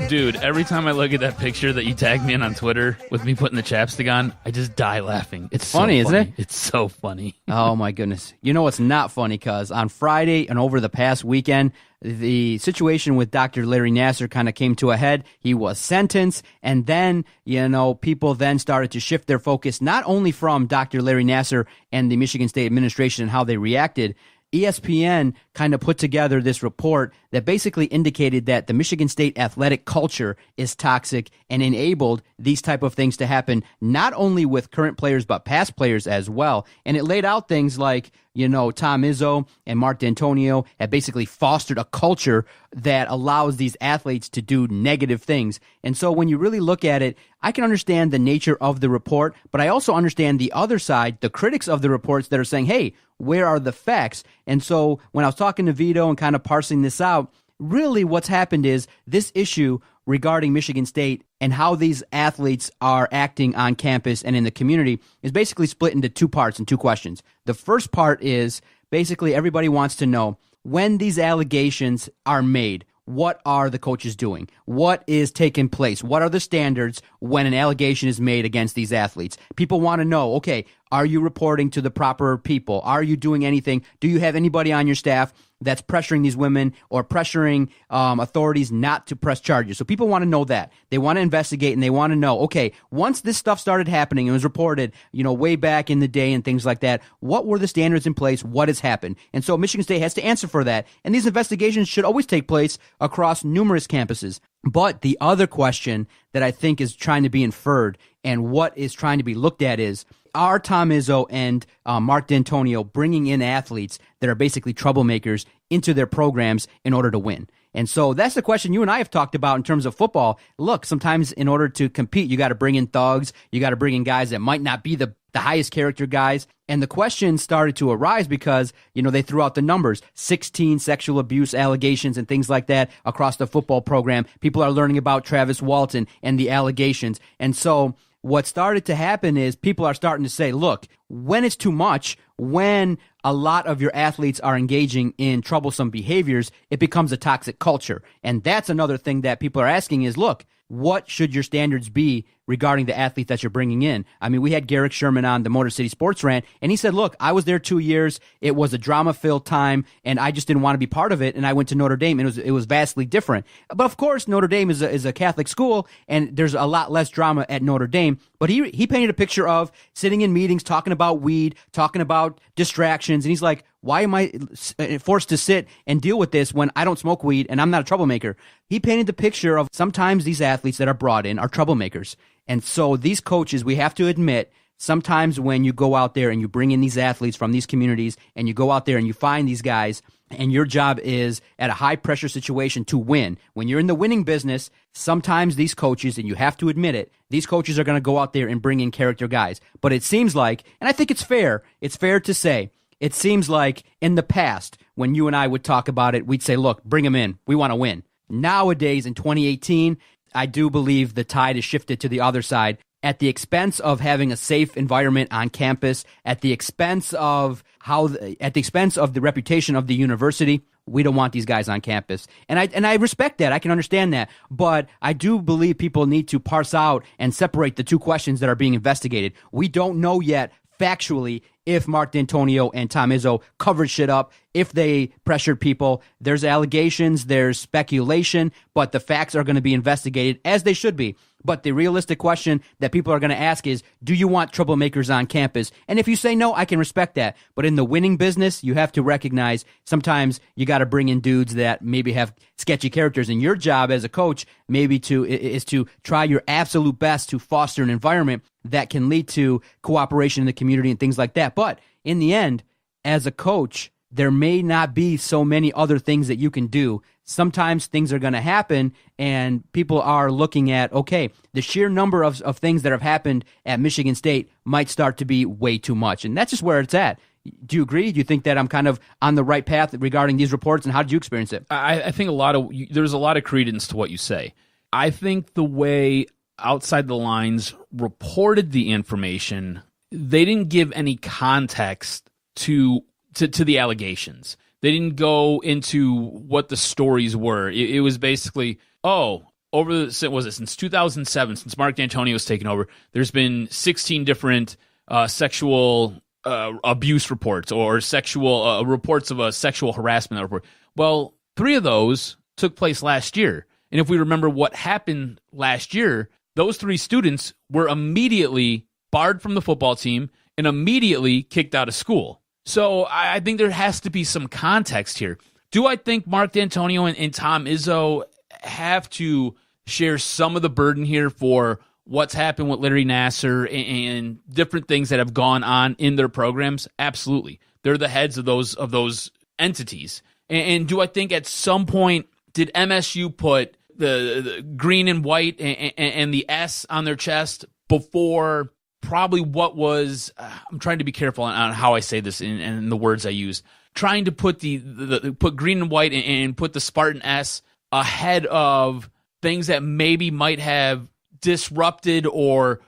Dude, every time I look at that picture that you tagged me in on Twitter with me putting the chapstick on, I just die laughing. It's funny, so isn't it? It's so funny. Oh, my goodness. You know what's not funny? Because on Friday and over the past weekend, the situation with Dr. Larry Nassar kind of came to a head. He was sentenced, and then, people then started to shift their focus not only from Dr. Larry Nassar and the Michigan State administration and how they reacted. ESPN kind of put together this report that basically indicated that the Michigan State athletic culture is toxic and enabled these type of things to happen, not only with current players, but past players as well. And it laid out things like, Tom Izzo and Mark Dantonio have basically fostered a culture that allows these athletes to do negative things. And so when you really look at it, I can understand the nature of the report, but I also understand the other side, the critics of the reports that are saying, hey, where are the facts? And so when I was talking to Vito and kind of parsing this out, really what's happened is this issue regarding Michigan State and how these athletes are acting on campus and in the community is basically split into two parts and two questions. The first part is basically everybody wants to know when these allegations are made, what are the coaches doing? What is taking place? What are the standards when an allegation is made against these athletes? People want to know, okay, are you reporting to the proper people? Are you doing anything? Do you have anybody on your staff that's pressuring these women or pressuring authorities not to press charges? So people want to know that. They want to investigate, and they want to know, okay, once this stuff started happening and was reported, way back in the day and things like that, what were the standards in place? What has happened? And so Michigan State has to answer for that. And these investigations should always take place across numerous campuses. But the other question that I think is trying to be inferred and what is trying to be looked at is, are Tom Izzo and Mark Dantonio bringing in athletes that are basically troublemakers into their programs in order to win? And so that's the question you and I have talked about in terms of football. Look, sometimes in order to compete, you got to bring in thugs. You got to bring in guys that might not be the highest character guys. And the question started to arise because, they threw out the numbers, 16 sexual abuse allegations and things like that across the football program. People are learning about Travis Walton and the allegations. And so what started to happen is people are starting to say, look, when it's too much, when a lot of your athletes are engaging in troublesome behaviors, it becomes a toxic culture. And that's another thing that people are asking is, look, what should your standards be regarding the athletes that you're bringing in? I mean, we had Garrick Sherman on the Motor City Sports Rant, and he said, look, I was there 2 years. It was a drama-filled time, and I just didn't want to be part of it, and I went to Notre Dame, and it was vastly different. But, of course, Notre Dame is a Catholic school, and there's a lot less drama at Notre Dame. But he painted a picture of sitting in meetings, talking about weed, talking about distractions, and he's like, why am I forced to sit and deal with this when I don't smoke weed and I'm not a troublemaker? He painted the picture of sometimes these athletes that are brought in are troublemakers. And so these coaches, we have to admit, sometimes when you go out there and you bring in these athletes from these communities and you go out there and you find these guys and your job is at a high-pressure situation to win. When you're in the winning business, sometimes these coaches, and you have to admit it, these coaches are going to go out there and bring in character guys. But it seems like, and I think it's fair to say, it seems like in the past, when you and I would talk about it, we'd say, look, bring them in. We want to win. Nowadays, in 2018, I do believe the tide has shifted to the other side at the expense of having a safe environment on campus, at the expense of the reputation of the university. We don't want these guys on campus. And I respect that. I can understand that. But I do believe people need to parse out and separate the two questions that are being investigated. We don't know yet factually if Mark Dantonio and Tom Izzo covered shit up, if they pressured people. There's allegations, there's speculation, but the facts are going to be investigated as they should be. But the realistic question that people are going to ask is, do you want troublemakers on campus? And if you say no, I can respect that. But in the winning business, you have to recognize sometimes you got to bring in dudes that maybe have sketchy characters. And your job as a coach is to try your absolute best to foster an environment that can lead to cooperation in the community and things like that. But in the end, as a coach, there may not be so many other things that you can do. Sometimes things are going to happen, and people are looking at, okay, the sheer number of things that have happened at Michigan State might start to be way too much. And that's just where it's at. Do you agree? Do you think that I'm kind of on the right path regarding these reports, and how did you experience it? I think there's a lot of credence to what you say. I think the way Outside the Lines reported the information, they didn't give any context to the allegations. They didn't go into what the stories were. It was basically, since 2007, since Mark Dantonio was taken over, there's been 16 different sexual abuse reports or sexual reports of a sexual harassment report. Well, 3 of those took place last year. And if we remember what happened last year, those 3 students were immediately barred from the football team and immediately kicked out of school. So I think there has to be some context here. Do I think Mark Dantonio and Tom Izzo have to share some of the burden here for what's happened with Larry Nassar and different things that have gone on in their programs? Absolutely. They're the heads of those entities. And do I think at some point did MSU put the green and white and the S on their chest before probably what was, I'm trying to be careful on how I say this and the words I use, trying to put put green and white and put the Spartan S ahead of things that maybe might have disrupted or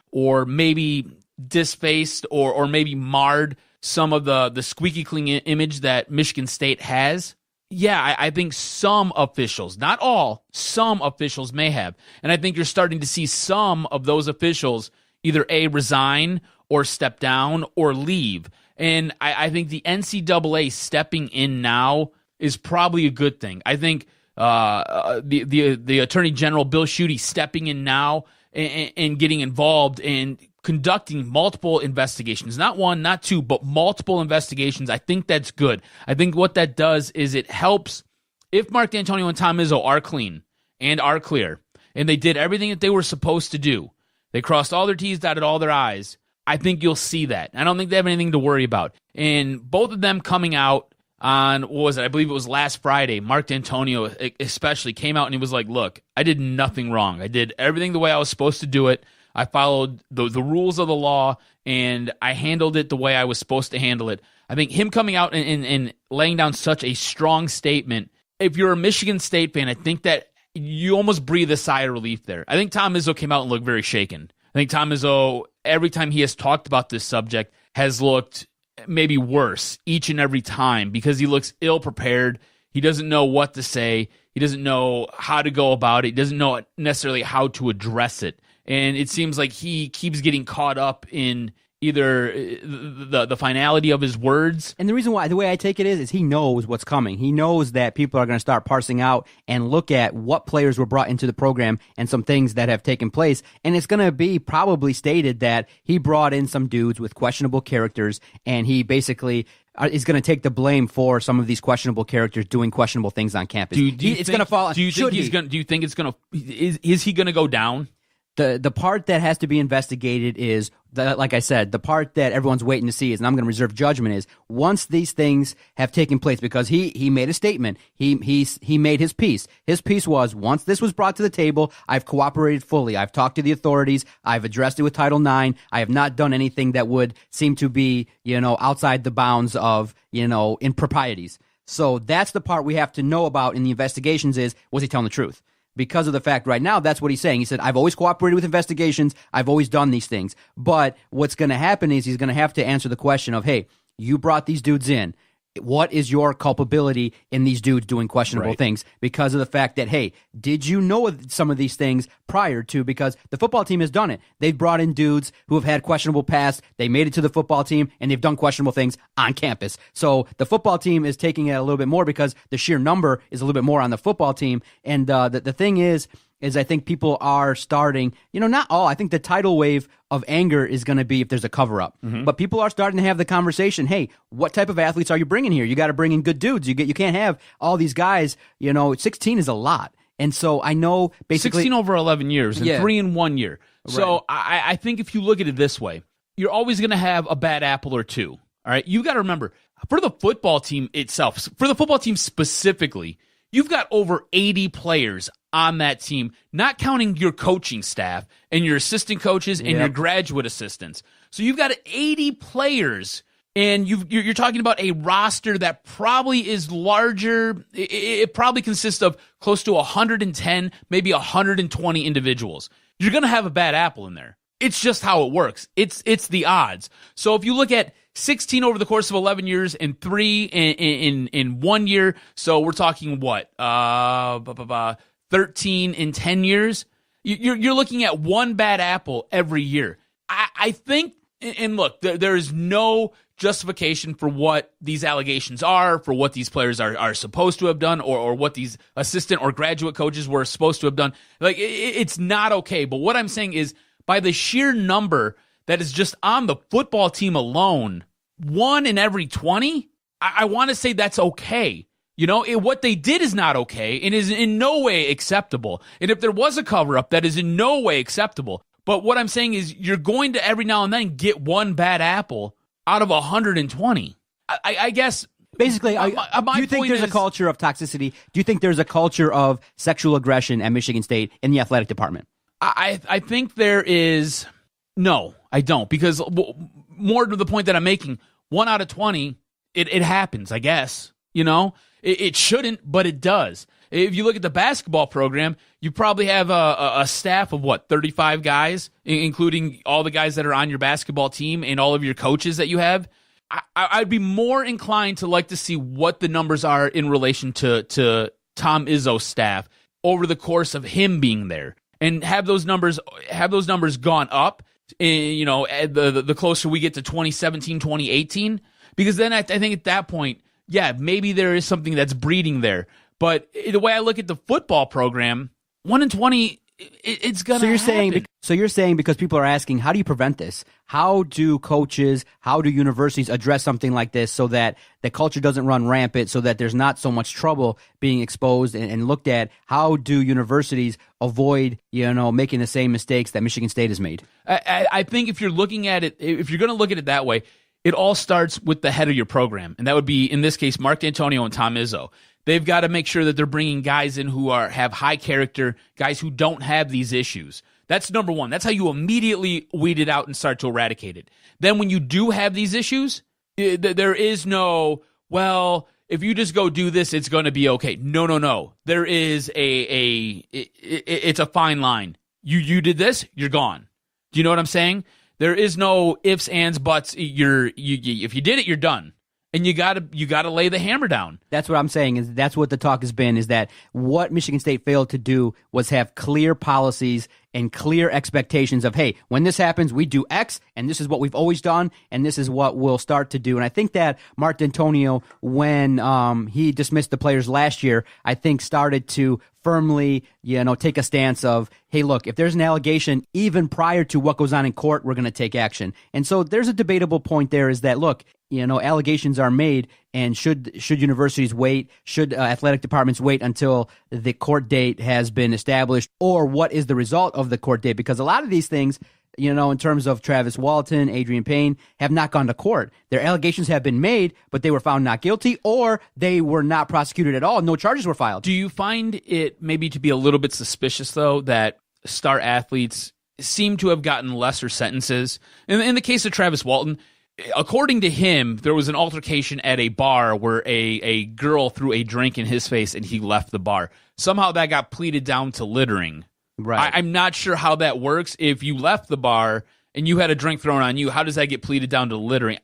maybe disfaced or maybe marred some of the squeaky clean image that Michigan State has. Yeah, I think some officials, not all, some officials may have. And I think you're starting to see some of those officials either resign or step down or leave. And I think the NCAA stepping in now is probably a good thing. I think the Attorney General, Bill Schuette, stepping in now and getting involved and conducting multiple investigations, not 1, not 2, but multiple investigations. I think that's good. I think what that does is it helps if Mark Dantonio and Tom Izzo are clean and are clear, and they did everything that they were supposed to do. They crossed all their T's, dotted all their I's. I think you'll see that. I don't think they have anything to worry about. And both of them coming out on, I believe it was last Friday, Mark Dantonio especially came out and he was like, look, I did nothing wrong. I did everything the way I was supposed to do it. I followed the rules of the law, and I handled it the way I was supposed to handle it. I think him coming out and laying down such a strong statement, if you're a Michigan State fan, I think that you almost breathe a sigh of relief there. I think Tom Izzo came out and looked very shaken. I think Tom Izzo, every time he has talked about this subject, has looked maybe worse each and every time because he looks ill-prepared. He doesn't know what to say. He doesn't know how to go about it. He doesn't know necessarily how to address it. And it seems like he keeps getting caught up in either the finality of his words. And the reason why, the way I take it is he knows what's coming. He knows that people are going to start parsing out and look at what players were brought into the program and some things that have taken place. And it's going to be probably stated that he brought in some dudes with questionable characters, and he basically is going to take the blame for some of these questionable characters doing questionable things on campus. It's going to fall. Do you think is he going to go down? The part that has to be investigated is like I said, the part that everyone's waiting to see is, and I'm going to reserve judgment, is once these things have taken place, because he made a statement, he made his piece. His piece was, once this was brought to the table, I've cooperated fully. I've talked to the authorities. I've addressed it with Title IX. I have not done anything that would seem to be, outside the bounds of, improprieties. So that's the part we have to know about in the investigations is, was he telling the truth? Because of the fact right now, that's what he's saying. He said, I've always cooperated with investigations. I've always done these things. But what's going to happen is he's going to have to answer the question of, hey, you brought these dudes in. What is your culpability in these dudes doing questionable things? Because of the fact that, hey, did you know some of these things prior to? Because the football team has done it. They've brought in dudes who have had questionable past. They made it to the football team, and they've done questionable things on campus. So the football team is taking it a little bit more because the sheer number is a little bit more on the football team. And the thing is I think people are starting, not all. I think the tidal wave of anger is going to be if there's a cover-up. But people are starting to have the conversation, hey, what type of athletes are you bringing here? You got to bring in good dudes. You can't have all these guys, 16 is a lot. And so I know basically 16 over 11 years and 3 in 1 year. So I think if you look at it this way, you're always going to have a bad apple or two. All right. You got to remember, for the football team itself, for the football team specifically, you've got over 80 players on that team, not counting your coaching staff and your assistant coaches and your graduate assistants. So you've got 80 players, and you're talking about a roster that probably is larger. It probably consists of close to 110, maybe 120 individuals. You're going to have a bad apple in there. It's just how it works. It's the odds. So if you look at 16 over the course of 11 years and 3 in 1 year, so we're talking what? 13 in 10 years. You're looking at one bad apple every year. I think, and look, there is no justification for what these allegations are, for what these players are supposed to have done, or what these assistant or graduate coaches were supposed to have done. Like, it's not okay. But what I'm saying is, by the sheer number that is just on the football team alone, 1 in every 20, I want to say that's okay. What they did is not okay and is in no way acceptable. And if there was a cover-up, that is in no way acceptable. But what I'm saying is you're going to every now and then get one bad apple out of 120. I guess... Basically, do you think there's a culture of toxicity? Do you think there's a culture of sexual aggression at Michigan State in the athletic department? I think there is... No, I don't. Because more to the point that I'm making, 1 out of 20, it happens, I guess. It shouldn't, but it does. If you look at the basketball program, you probably have a staff of 35 guys, including all the guys that are on your basketball team and all of your coaches that you have. I'd be more inclined to like to see what the numbers are in relation to Tom Izzo's staff over the course of him being there, and have those numbers gone up. The closer we get to 2017, 2018, because then I think at that point, yeah, maybe there is something that's breeding there. But the way I look at the football program, 1 in 20, it's going to happen. So you're saying because people are asking, how do you prevent this? How do coaches, how do universities address something like this so that the culture doesn't run rampant, so that there's not so much trouble being exposed and looked at? How do universities avoid, making the same mistakes that Michigan State has made? I think if you're looking at it, if you're going to look at it that way, it all starts with the head of your program, and that would be, in this case, Mark Dantonio and Tom Izzo. They've got to make sure that they're bringing guys in who have high character, guys who don't have these issues. That's number one. That's how you immediately weed it out and start to eradicate it. Then when you do have these issues, there is no, well, if you just go do this, it's going to be okay. No. There is it's a fine line. You did this, you're gone. Do you know what I'm saying? There is no ifs, ands, buts. If you did it, you're done. And you gotta lay the hammer down. That's what I'm saying. Is that's what the talk has been. Is that what Michigan State failed to do was have clear policies and clear expectations of, hey, when this happens, we do X, and this is what we've always done, and this is what we'll start to do. And I think that Mark Dantonio, when he dismissed the players last year, I think started to firmly, take a stance of, hey, look, if there's an allegation, even prior to what goes on in court, we're going to take action. And so there's a debatable point there is that, look, allegations are made, and should universities wait? Should athletic departments wait until the court date has been established? Or what is the result of the court date? Because a lot of these things, in terms of Travis Walton, Adrian Payne, have not gone to court. Their allegations have been made, but they were found not guilty, or they were not prosecuted at all. No charges were filed. Do you find it maybe to be a little bit suspicious, though, that star athletes seem to have gotten lesser sentences? In the case of Travis Walton, according to him, there was an altercation at a bar where a girl threw a drink in his face and he left the bar. Somehow that got pleaded down to littering. Right. I'm not sure how that works. If you left the bar and you had a drink thrown on you, how does that get pleaded down to littering?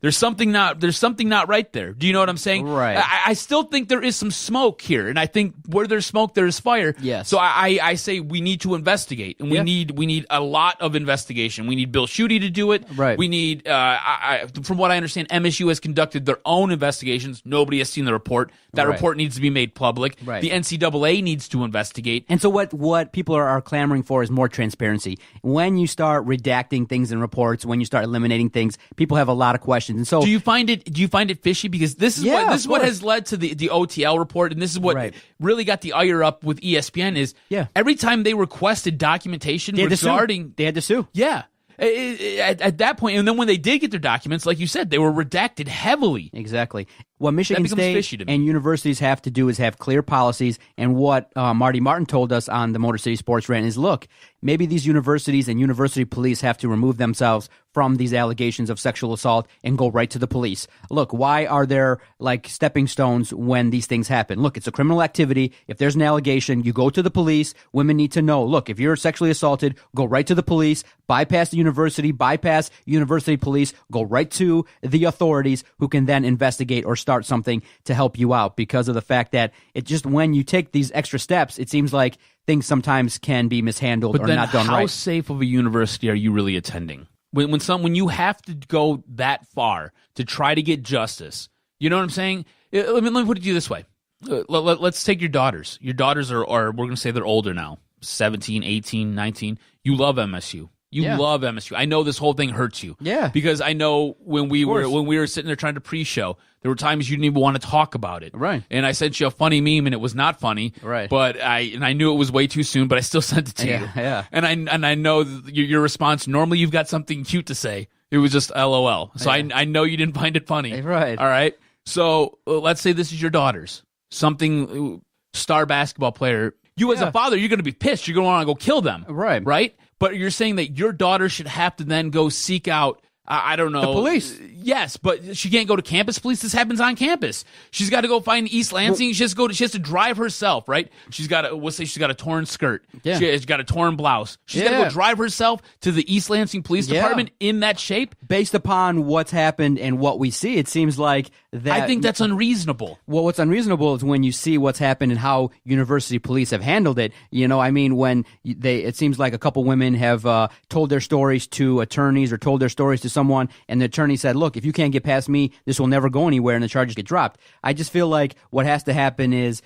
There's something not right there. Do you know what I'm saying? Right. I still think there is some smoke here, and I think where there's smoke, there's fire. Yes. So I say we need to investigate, and we need a lot of investigation. We need Bill Schuette to do it. Right. We need, from what I understand, MSU has conducted their own investigations. Nobody has seen the report. That Right. report needs to be made public. Right. The NCAA needs to investigate. And so what people are clamoring for is more transparency. When you start redacting things in reports, when you start eliminating things, people have a lot of questions. And so Do you find it fishy? Because this is what has led to the OTL report, and this is what Right. really got the ire up with ESPN is every time they requested documentation they had regarding they had to sue. Yeah. At that point, and then when they did get their documents, like you said, they were redacted heavily. Exactly. What Michigan becomes fishy State to me. and universities have to do is have clear policies. And what Marty Martin told us on the Motor City Sports Rant is, look, maybe these universities and university police have to remove themselves from these allegations of sexual assault and go right to the police. Look, why are there like stepping stones when these things happen? Look, it's a criminal activity. If there's an allegation, you go to the police. Women need to know, look, if you're sexually assaulted, go right to the police, bypass the university, bypass university police, go right to the authorities who can then investigate or start something to help you out, because of the fact that it just, when you take these extra steps, it seems like things sometimes can be mishandled or not done how right. safe of a university are you really attending? When you have to go that far to try to get justice, you know what I'm saying? Let me put it to you this way. Let's take your daughters. Your daughters are we're going to say they're older now, 17, 18, 19. You love MSU. You love MSU. I know this whole thing hurts you. Yeah. Because I know when we were sitting there trying to pre-show, there were times you didn't even want to talk about it. Right. And I sent you a funny meme and it was not funny. Right. But I knew it was way too soon, but I still sent it to you. Yeah. And I know your response, normally you've got something cute to say. It was just LOL. So I know you didn't find it funny. Right. All right. So let's say this is your daughter's. Something star basketball player. You as a father, you're going to be pissed. You're going to want to go kill them. Right. Right? But you're saying that your daughter should have to then go seek out, I don't know. The police. Yes, but she can't go to campus police. This happens on campus. She's got to go find East Lansing. She has to drive herself, right? We'll say she's got a torn skirt. Yeah. She's got a torn blouse. She's got to go drive herself to the East Lansing Police Department in that shape. Based upon what's happened and what we see, it seems like that. I think that's unreasonable. Well, what's unreasonable is when you see what's happened and how university police have handled it. You know, I mean, when it seems like a couple women have told their stories to attorneys or told their stories to someone, and the attorney said, look, if you can't get past me, this will never go anywhere, and the charges get dropped. I just feel like what has to happen is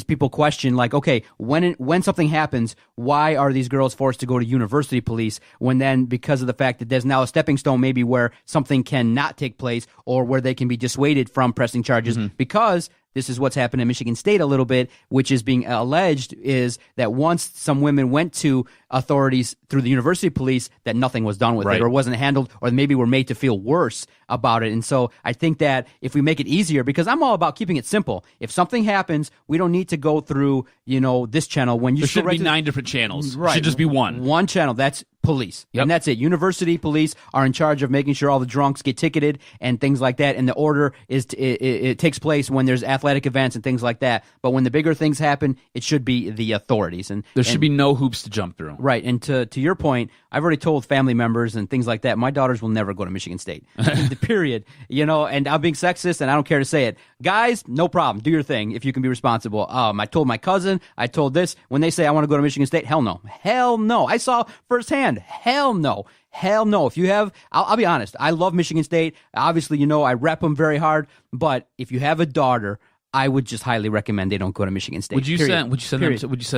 people question, like, okay, when something happens, why are these girls forced to go to university police when then, because of the fact that there's now a stepping stone maybe where something cannot take place or where they can be dissuaded from pressing charges, because this is what's happened in Michigan State a little bit, which is being alleged is that once some women went to authorities through the university police, that nothing was done with it or wasn't handled, or maybe were made to feel worse about it. And so I think that if we make it easier, because I'm all about keeping it simple. If something happens, we don't need to go through, this channel. When you there should be 9 different channels. Right. It should just be one. One channel. That's police. Yep. And that's it. University police are in charge of making sure all the drunks get ticketed and things like that. And the order is it takes place when there's athletic events and things like that. But when the bigger things happen, it should be the authorities. And there should be no hoops to jump through. Right. And to your point, I've already told family members and things like that, my daughters will never go to Michigan State. Period. And I'm being sexist and I don't care to say it. Guys, no problem. Do your thing if you can be responsible. I told my cousin, I told this. When they say I want to go to Michigan State, hell no. Hell no. I saw firsthand. Hell no. Hell no. If you have, I'll be honest. I love Michigan State. Obviously, I rep them very hard. But if you have a daughter, I would just highly recommend they don't go to Michigan State. Would you send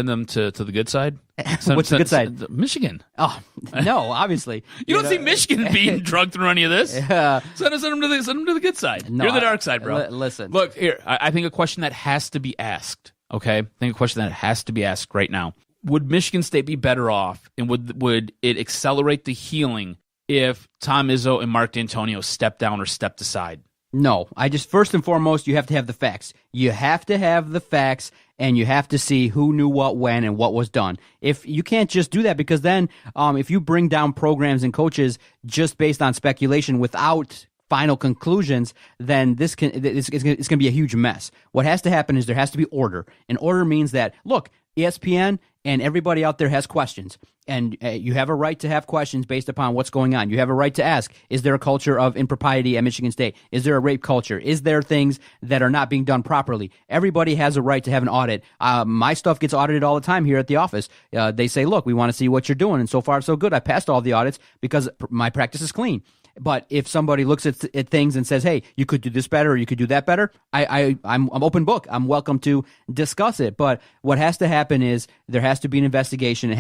them to the good side? What's the good side? Michigan. Oh no, obviously. You don't see Michigan being drugged through any of this. Yeah. Send them to the good side. No, You're the dark side, bro. Listen. Look here. I think a question that has to be asked. Okay, I think a question that has to be asked right now. would Michigan State be better off, and would it accelerate the healing if Tom Izzo and Mark Dantonio stepped down or stepped aside? No, first and foremost, you have to have the facts. You have to have the facts, and you have to see who knew what when and what was done. If you can't just do that, because then if you bring down programs and coaches just based on speculation without final conclusions, then it's going to be a huge mess. What has to happen is there has to be order, and order means that, look, ESPN and everybody out there has questions, and you have a right to have questions based upon what's going on. You have a right to ask, is there a culture of impropriety at Michigan State? Is there a rape culture? Is there things that are not being done properly? Everybody has a right to have an audit. My stuff gets audited all the time here at the office. They say, look, we want to see what you're doing, and so far so good. I passed all the audits because my practice is clean. But if somebody looks at things and says, hey, you could do this better or you could do that better, I'm open book. I'm welcome to discuss it. But what has to happen is there has to be an investigation.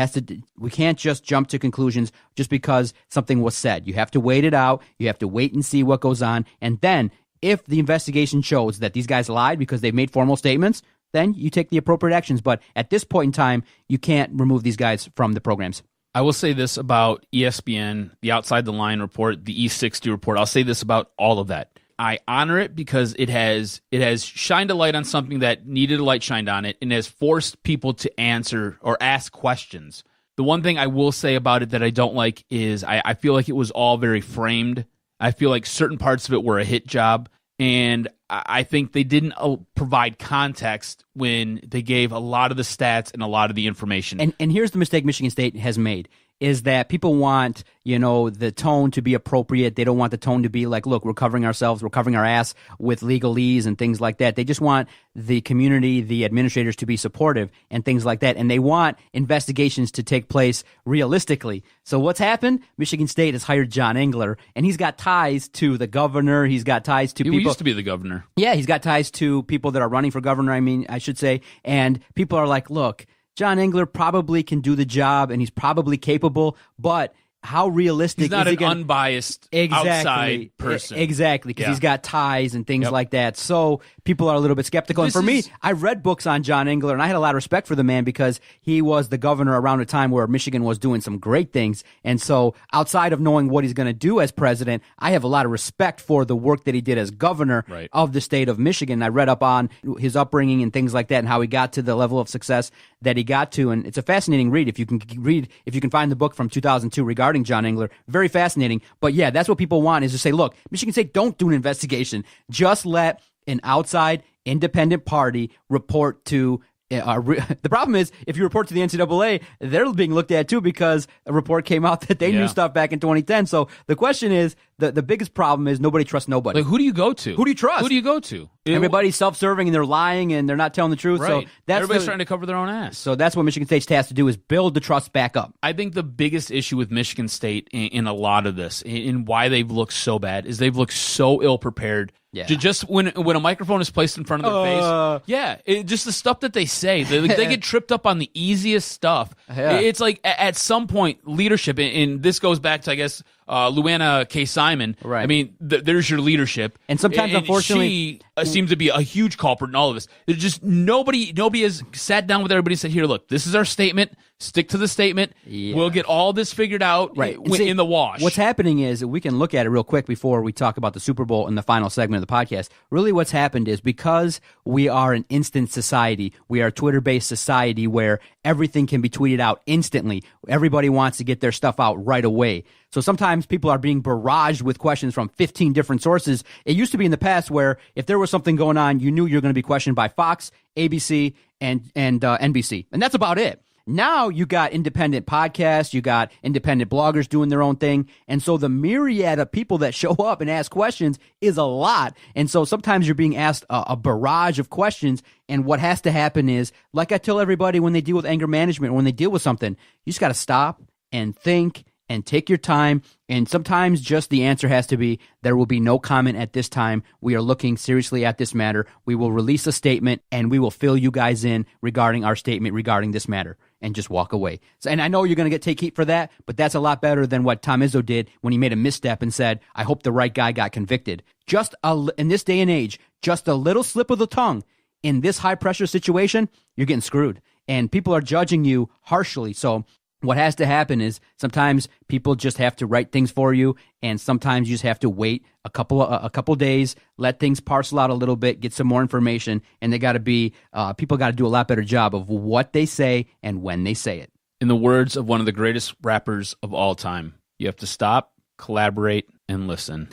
We can't just jump to conclusions just because something was said. You have to wait it out. You have to wait and see what goes on. And then if the investigation shows that these guys lied because they've made formal statements, then you take the appropriate actions. But at this point in time, you can't remove these guys from the programs. I will say this about ESPN, the Outside the Line report, the E60 report. I'll say this about all of that. I honor it because it has shined a light on something that needed a light shined on it, and has forced people to answer or ask questions. The one thing I will say about it that I don't like is I feel like it was all very framed. I feel like certain parts of it were a hit job, and I think they didn't provide context when they gave a lot of the stats and a lot of the information. And here's the mistake Michigan State has made, is that people want, the tone to be appropriate. They don't want the tone to be like, look, we're covering ourselves, we're covering our ass with legalese and things like that. They just want the community, the administrators to be supportive and things like that. And they want investigations to take place realistically. So what's happened? Michigan State has hired John Engler, and he's got ties to the governor. He's got ties to people. He used to be the governor. Yeah, he's got ties to people that are running for governor, I should say. And people are like, look, John Engler probably can do the job, and he's probably capable, but how realistic is he? He's not an unbiased outside person. Exactly, because he's got ties and things like that. So people are a little bit skeptical. And for me, I read books on John Engler, and I had a lot of respect for the man because he was the governor around a time where Michigan was doing some great things. And so outside of knowing what he's going to do as president, I have a lot of respect for the work that he did as governor of the state of Michigan. I read up on his upbringing and things like that and how he got to the level of success that he got to. And it's a fascinating read if you can find the book from 2002 regarding John Engler. Very fascinating. But yeah, that's what people want, is to say, look, Michigan State, don't do an investigation. Just let an outside independent party report to the problem is, if you report to the NCAA, they're being looked at too because a report came out that they knew stuff back in 2010. So the question is, the biggest problem is nobody trusts nobody. Like, who do you go to? Who do you trust? Who do you go to? Everybody's self-serving and they're lying and they're not telling the truth. Right. So everybody's trying to cover their own ass. So that's what Michigan State's tasked to do, is build the trust back up. I think the biggest issue with Michigan State in a lot of this, in why they've looked so bad, is they've looked so ill-prepared. Yeah. Just when a microphone is placed in front of their face, just the stuff that they say, they get tripped up on the easiest stuff. Yeah. It's like at some point, leadership, and this goes back to, I guess, Luana K. Simon. Right. I mean, there's your leadership, and sometimes, unfortunately, she seems to be a huge culprit in all of this. There's just nobody has sat down with everybody and said, "Here, look, this is our statement. Stick to the statement. Yeah. We'll get all this figured out in the wash." What's happening is, we can look at it real quick before we talk about the Super Bowl in the final segment of the podcast. Really, what's happened is, because we are an instant society, we are a Twitter-based society where everything can be tweeted out instantly. Everybody wants to get their stuff out right away. So sometimes people are being barraged with questions from 15 different sources. It used to be in the past where if there was something going on, you knew you were going to be questioned by Fox, ABC, and NBC. And that's about it. Now you got independent podcasts, you got independent bloggers doing their own thing. And so the myriad of people that show up and ask questions is a lot. And so sometimes you're being asked a barrage of questions. And what has to happen is, like I tell everybody when they deal with anger management, when they deal with something, you just got to stop and think and take your time. And sometimes just the answer has to be, there will be no comment at this time. We are looking seriously at this matter. We will release a statement and we will fill you guys in regarding our statement regarding this matter, and just walk away. So, and I know you're going to take heat for that, but that's a lot better than what Tom Izzo did when he made a misstep and said, I hope the right guy got convicted. In this day and age, just a little slip of the tongue in this high pressure situation, you're getting screwed. and people are judging you harshly. So what has to happen is sometimes people just have to write things for you, and sometimes you just have to wait a couple days, let things parcel out a little bit, get some more information, and they got to be people got to do a lot better job of what they say and when they say it. In the words of one of the greatest rappers of all time, you have to stop, collaborate, and listen.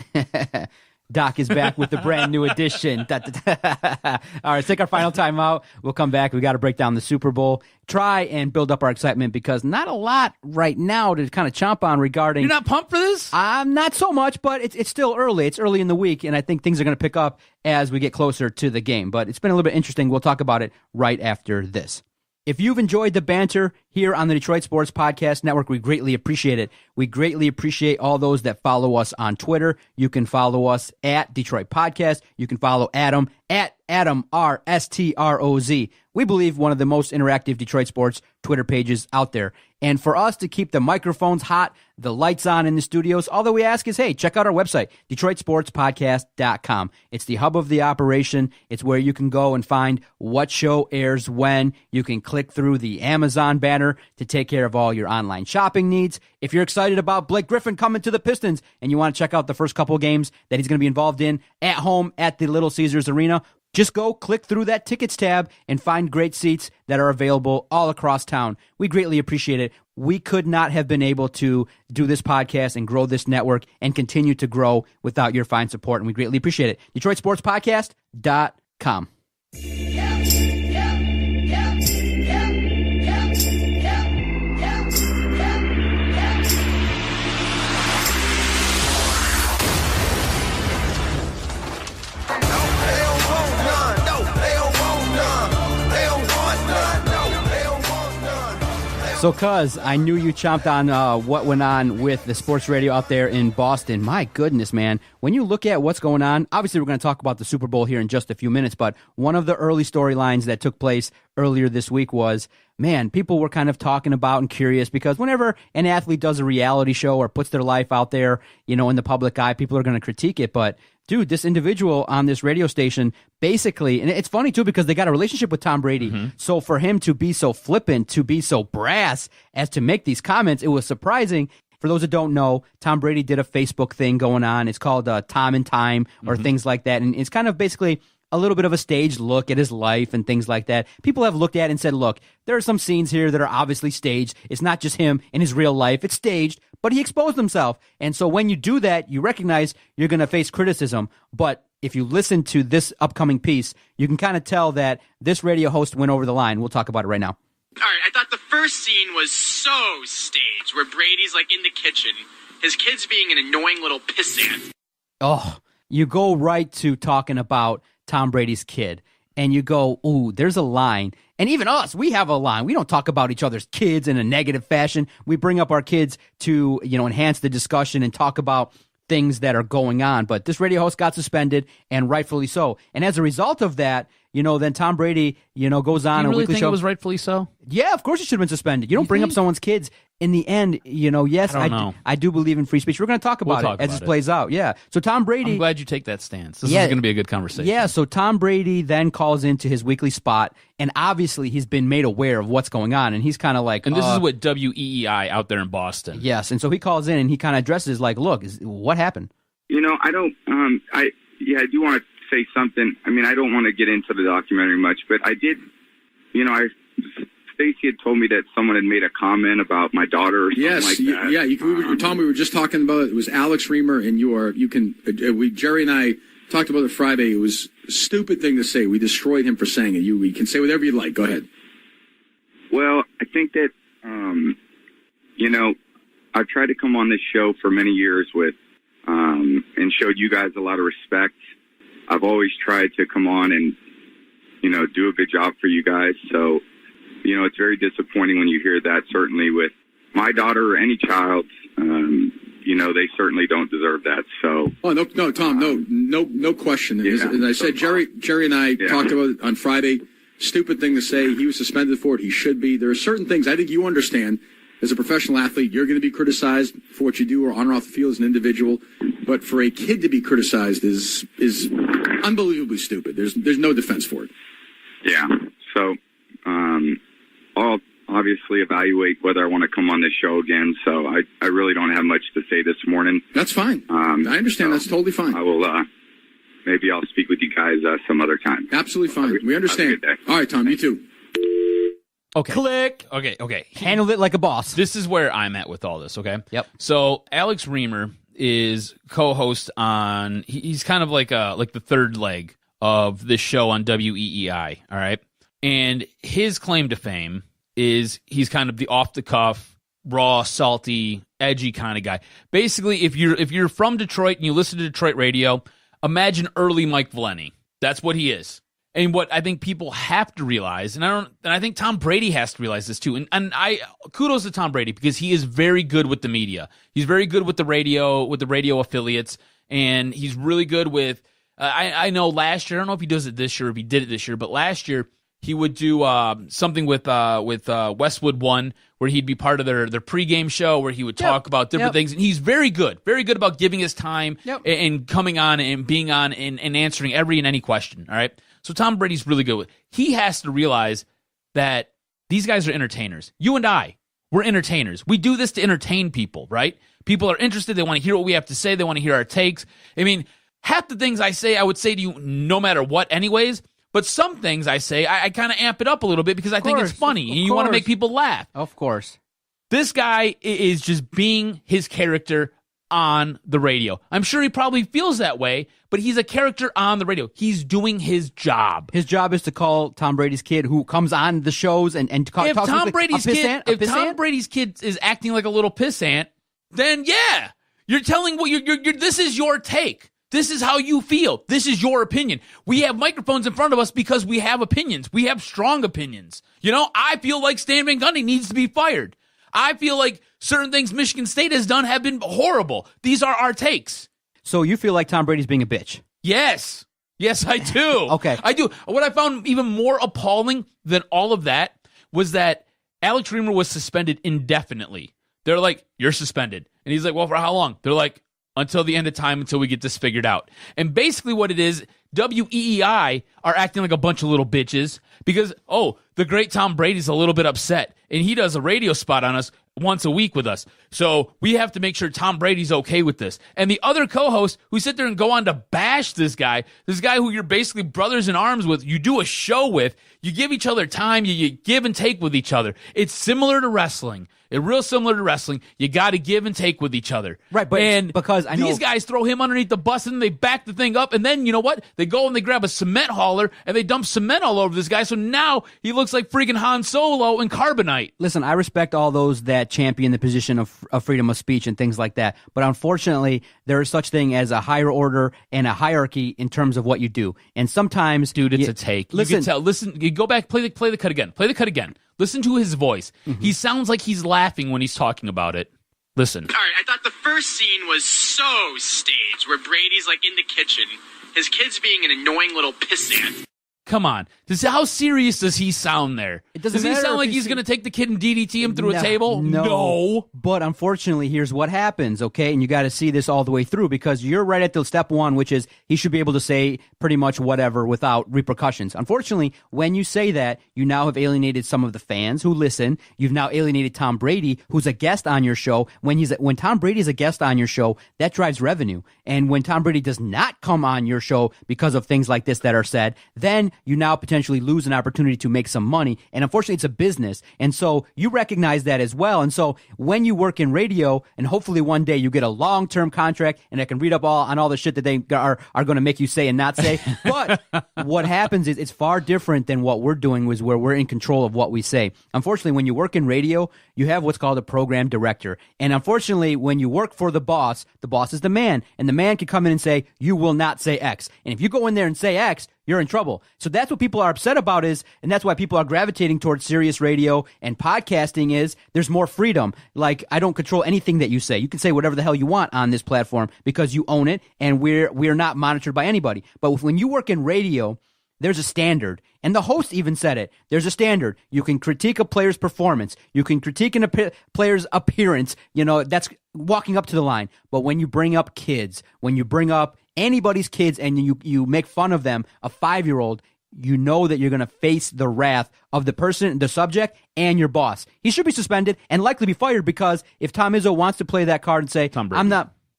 Doc is back with the brand new edition. All right, let's take our final timeout. We'll come back. We got to break down the Super Bowl. Try and build up our excitement because not a lot right now to kind of chomp on regarding. You're not pumped for this? I'm not so much, but it's still early. It's early in the week, and I think things are going to pick up as we get closer to the game. But it's been a little bit interesting. We'll talk about it right after this. If you've enjoyed the banter here on the Detroit Sports Podcast Network, we greatly appreciate it. We greatly appreciate all those that follow us on Twitter. You can follow us at Detroit Podcast. You can follow Adam at Adam RSTROZ. We believe one of the most interactive Detroit sports Twitter pages out there. And for us to keep the microphones hot, the lights on in the studios, all that we ask is, hey, check out our website, DetroitSportsPodcast.com. It's the hub of the operation. It's where you can go and find what show airs when. You can click through the Amazon banner to take care of all your online shopping needs. If you're excited about Blake Griffin coming to the Pistons and you want to check out the first couple of games that he's going to be involved in at home at the Little Caesars Arena, just go click through that tickets tab and find great seats that are available all across town. We greatly appreciate it. We could not have been able to do this podcast and grow this network and continue to grow without your fine support, and we greatly appreciate it. DetroitSportsPodcast.com. So, Cuz, I knew you chomped on what went on with the sports radio out there in Boston. My goodness, man. When you look at what's going on, obviously we're going to talk about the Super Bowl here in just a few minutes, but one of the early storylines that took place earlier this week was, man, people were kind of talking about and curious because whenever an athlete does a reality show or puts their life out there, you know, in the public eye, people are going to critique it, but dude, this individual on this radio station basically, and it's funny too because they got a relationship with Tom Brady. Mm-hmm. So for him to be so flippant, to be so brass as to make these comments, it was surprising. For those that don't know, Tom Brady did a Facebook thing going on. It's called Tom and Time or things like that. And it's kind of basically a little bit of a staged look at his life and things like that. People have looked at it and said, look, there are some scenes here that are obviously staged. It's not just him in his real life. It's staged, but he exposed himself. And so when you do that, you recognize you're going to face criticism. But if you listen to this upcoming piece, you can kind of tell that this radio host went over the line. We'll talk about it right now. All right, I thought the first scene was so staged, where Brady's like in the kitchen, his kid's being an annoying little pissant. Oh, you go right to talking about Tom Brady's kid, and you go, ooh, there's a line. And even us, we have a line. We don't talk about each other's kids in a negative fashion. We bring up our kids to, you know, enhance the discussion and talk about things that are going on. But this radio host got suspended, and rightfully so. And as a result of that, you know, then Tom Brady, you know, goes on a weekly think show. It was rightfully so? Yeah, of course he should have been suspended. You don't bring up someone's kids. In the end, you know, yes, I do believe in free speech. We're going to talk about it as this plays out. Yeah. So Tom Brady. I'm glad you take that stance. This is going to be a good conversation. Yeah. So Tom Brady then calls into his weekly spot, and obviously he's been made aware of what's going on, and he's kind of like, and this is what WEEI out there in Boston. Yes. And so he calls in and he kind of addresses like, look, what happened? You know, I don't. I do want to say something. I mean, I don't want to get into the documentary much, but I did. You know, Stacey had told me that someone had made a comment about my daughter or something like that. Yeah, Tom, we were just talking about it. It was Alex Reamer, and Jerry and I talked about it Friday. It was a stupid thing to say. We destroyed him for saying it. You can say whatever you like. Go ahead. Well, I think that, you know, I've tried to come on this show for many years and showed you guys a lot of respect. I've always tried to come on and, you know, do a good job for you guys. So, you know, it's very disappointing when you hear that, certainly with my daughter or any child. You know, they certainly don't deserve that. So, no, Tom, no question. Yeah, as I said, Jerry and I talked about it on Friday. Stupid thing to say. He was suspended for it. He should be. There are certain things I think you understand. As a professional athlete, you're going to be criticized for what you do or on or off the field as an individual. But for a kid to be criticized is unbelievably stupid. There's no defense for it. Yeah. So, I'll obviously evaluate whether I want to come on this show again. So I really don't have much to say this morning. That's fine. I understand. That's totally fine. I will, maybe I'll speak with you guys some other time. Absolutely fine. We understand. All right, Tom, you too. Okay. Click. Okay. Handled it like a boss. This is where I'm at with all this, okay? Yep. So Alex Reamer is co-host on, he's kind of like the third leg of this show on WEEI, all right? And his claim to fame is he's kind of the off-the-cuff, raw, salty, edgy kind of guy. Basically, if you're from Detroit and you listen to Detroit radio, imagine early Mike Valeni. That's what he is. And what I think people have to realize, and I think Tom Brady has to realize this too. And I kudos to Tom Brady because he is very good with the media. He's very good with the radio affiliates, and he's really good with. I know last year, I don't know if he does it this year, or if he did it this year, but last year he would do something with Westwood One, where he'd be part of their pregame show, where he would talk about different things, and he's very good about giving his time and coming on and being on and answering every and any question. All right. So Tom Brady's really good with. He has to realize that these guys are entertainers. You and I, we're entertainers. We do this to entertain people, right? People are interested. They want to hear what we have to say. They want to hear our takes. I mean, half the things I say, I would say to you no matter what anyways. But some things I say, I kind of amp it up a little bit because I think it's funny and you want to make people laugh. Of course. This guy is just being his character on the radio. I'm sure he probably feels that way, but he's a character on the radio. He's doing his job. His job is to call Tom Brady's kid who comes on the shows and talks Tom Brady's kid, if Tom Brady's kid is acting like a little pissant, then yeah, you're telling what you're this is your take. This is how you feel. This is your opinion. We have microphones in front of us because we have opinions. We have strong opinions. You know, I feel like Stan Van Gundy needs to be fired. I feel like certain things Michigan State has done have been horrible. These are our takes. So you feel like Tom Brady's being a bitch? Yes. Yes, I do. Okay. I do. What I found even more appalling than all of that was that Alex Reamer was suspended indefinitely. They're like, you're suspended. And he's like, well, for how long? They're like, until the end of time, until we get this figured out. And basically what it is, WEEI are acting like a bunch of little bitches because, the great Tom Brady's a little bit upset, and he does a radio spot on us once a week with us. So we have to make sure Tom Brady's okay with this. And the other co-hosts who sit there and go on to bash this guy who you're basically brothers in arms with, you do a show with, you give each other time, you give and take with each other. It's similar to wrestling. It's real similar to wrestling. You got to give and take with each other. Right, but because I know these guys throw him underneath the bus and they back the thing up, and then you know what? They go and they grab a cement hauler and they dump cement all over this guy. So now he looks like freaking Han Solo in carbonite. Listen, I respect all those that champion the position of freedom of speech and things like that. But unfortunately, there is such thing as a higher order and a hierarchy in terms of what you do. And sometimes, dude, it's a take. Listen, you can tell. Listen, you go back, play the cut again. Play the cut again. Listen to his voice. Mm-hmm. He sounds like he's laughing when he's talking about it. Listen. All right, I thought the first scene was so staged, where Brady's like in the kitchen, his kid's being an annoying little pissant. Come on. How serious does he sound there? Does he sound like he's going to take the kid and DDT him through a table? No. But unfortunately, here's what happens, okay? And you got to see this all the way through because you're right at the step one, which is he should be able to say pretty much whatever without repercussions. Unfortunately, when you say that, you now have alienated some of the fans who listen. You've now alienated Tom Brady, who's a guest on your show. When Tom Brady is a guest on your show, that drives revenue. And when Tom Brady does not come on your show because of things like this that are said, then you now potentially lose an opportunity to make some money. And unfortunately, it's a business. And so you recognize that as well. And so when you work in radio, and hopefully one day you get a long-term contract, and I can read up on all the shit that they are going to make you say and not say. But what happens is it's far different than what we're doing, where we're in control of what we say. Unfortunately, when you work in radio, you have what's called a program director. And unfortunately, when you work for the boss is the man. And the man can come in and say, you will not say X. And if you go in there and say X, you're in trouble. So that's what people are upset about and that's why people are gravitating towards Sirius Radio and podcasting is there's more freedom. Like, I don't control anything that you say. You can say whatever the hell you want on this platform because you own it and we're not monitored by anybody. But when you work in radio, there's a standard. And the host even said it. There's a standard. You can critique a player's performance. You can critique a player's appearance. You know, that's walking up to the line. But when you bring up kids, when you bring up anybody's kids and you make fun of them, a 5-year-old, you know that you're going to face the wrath of the person, the subject, and your boss. He should be suspended and likely be fired, because if Tom Izzo wants to play that card and say,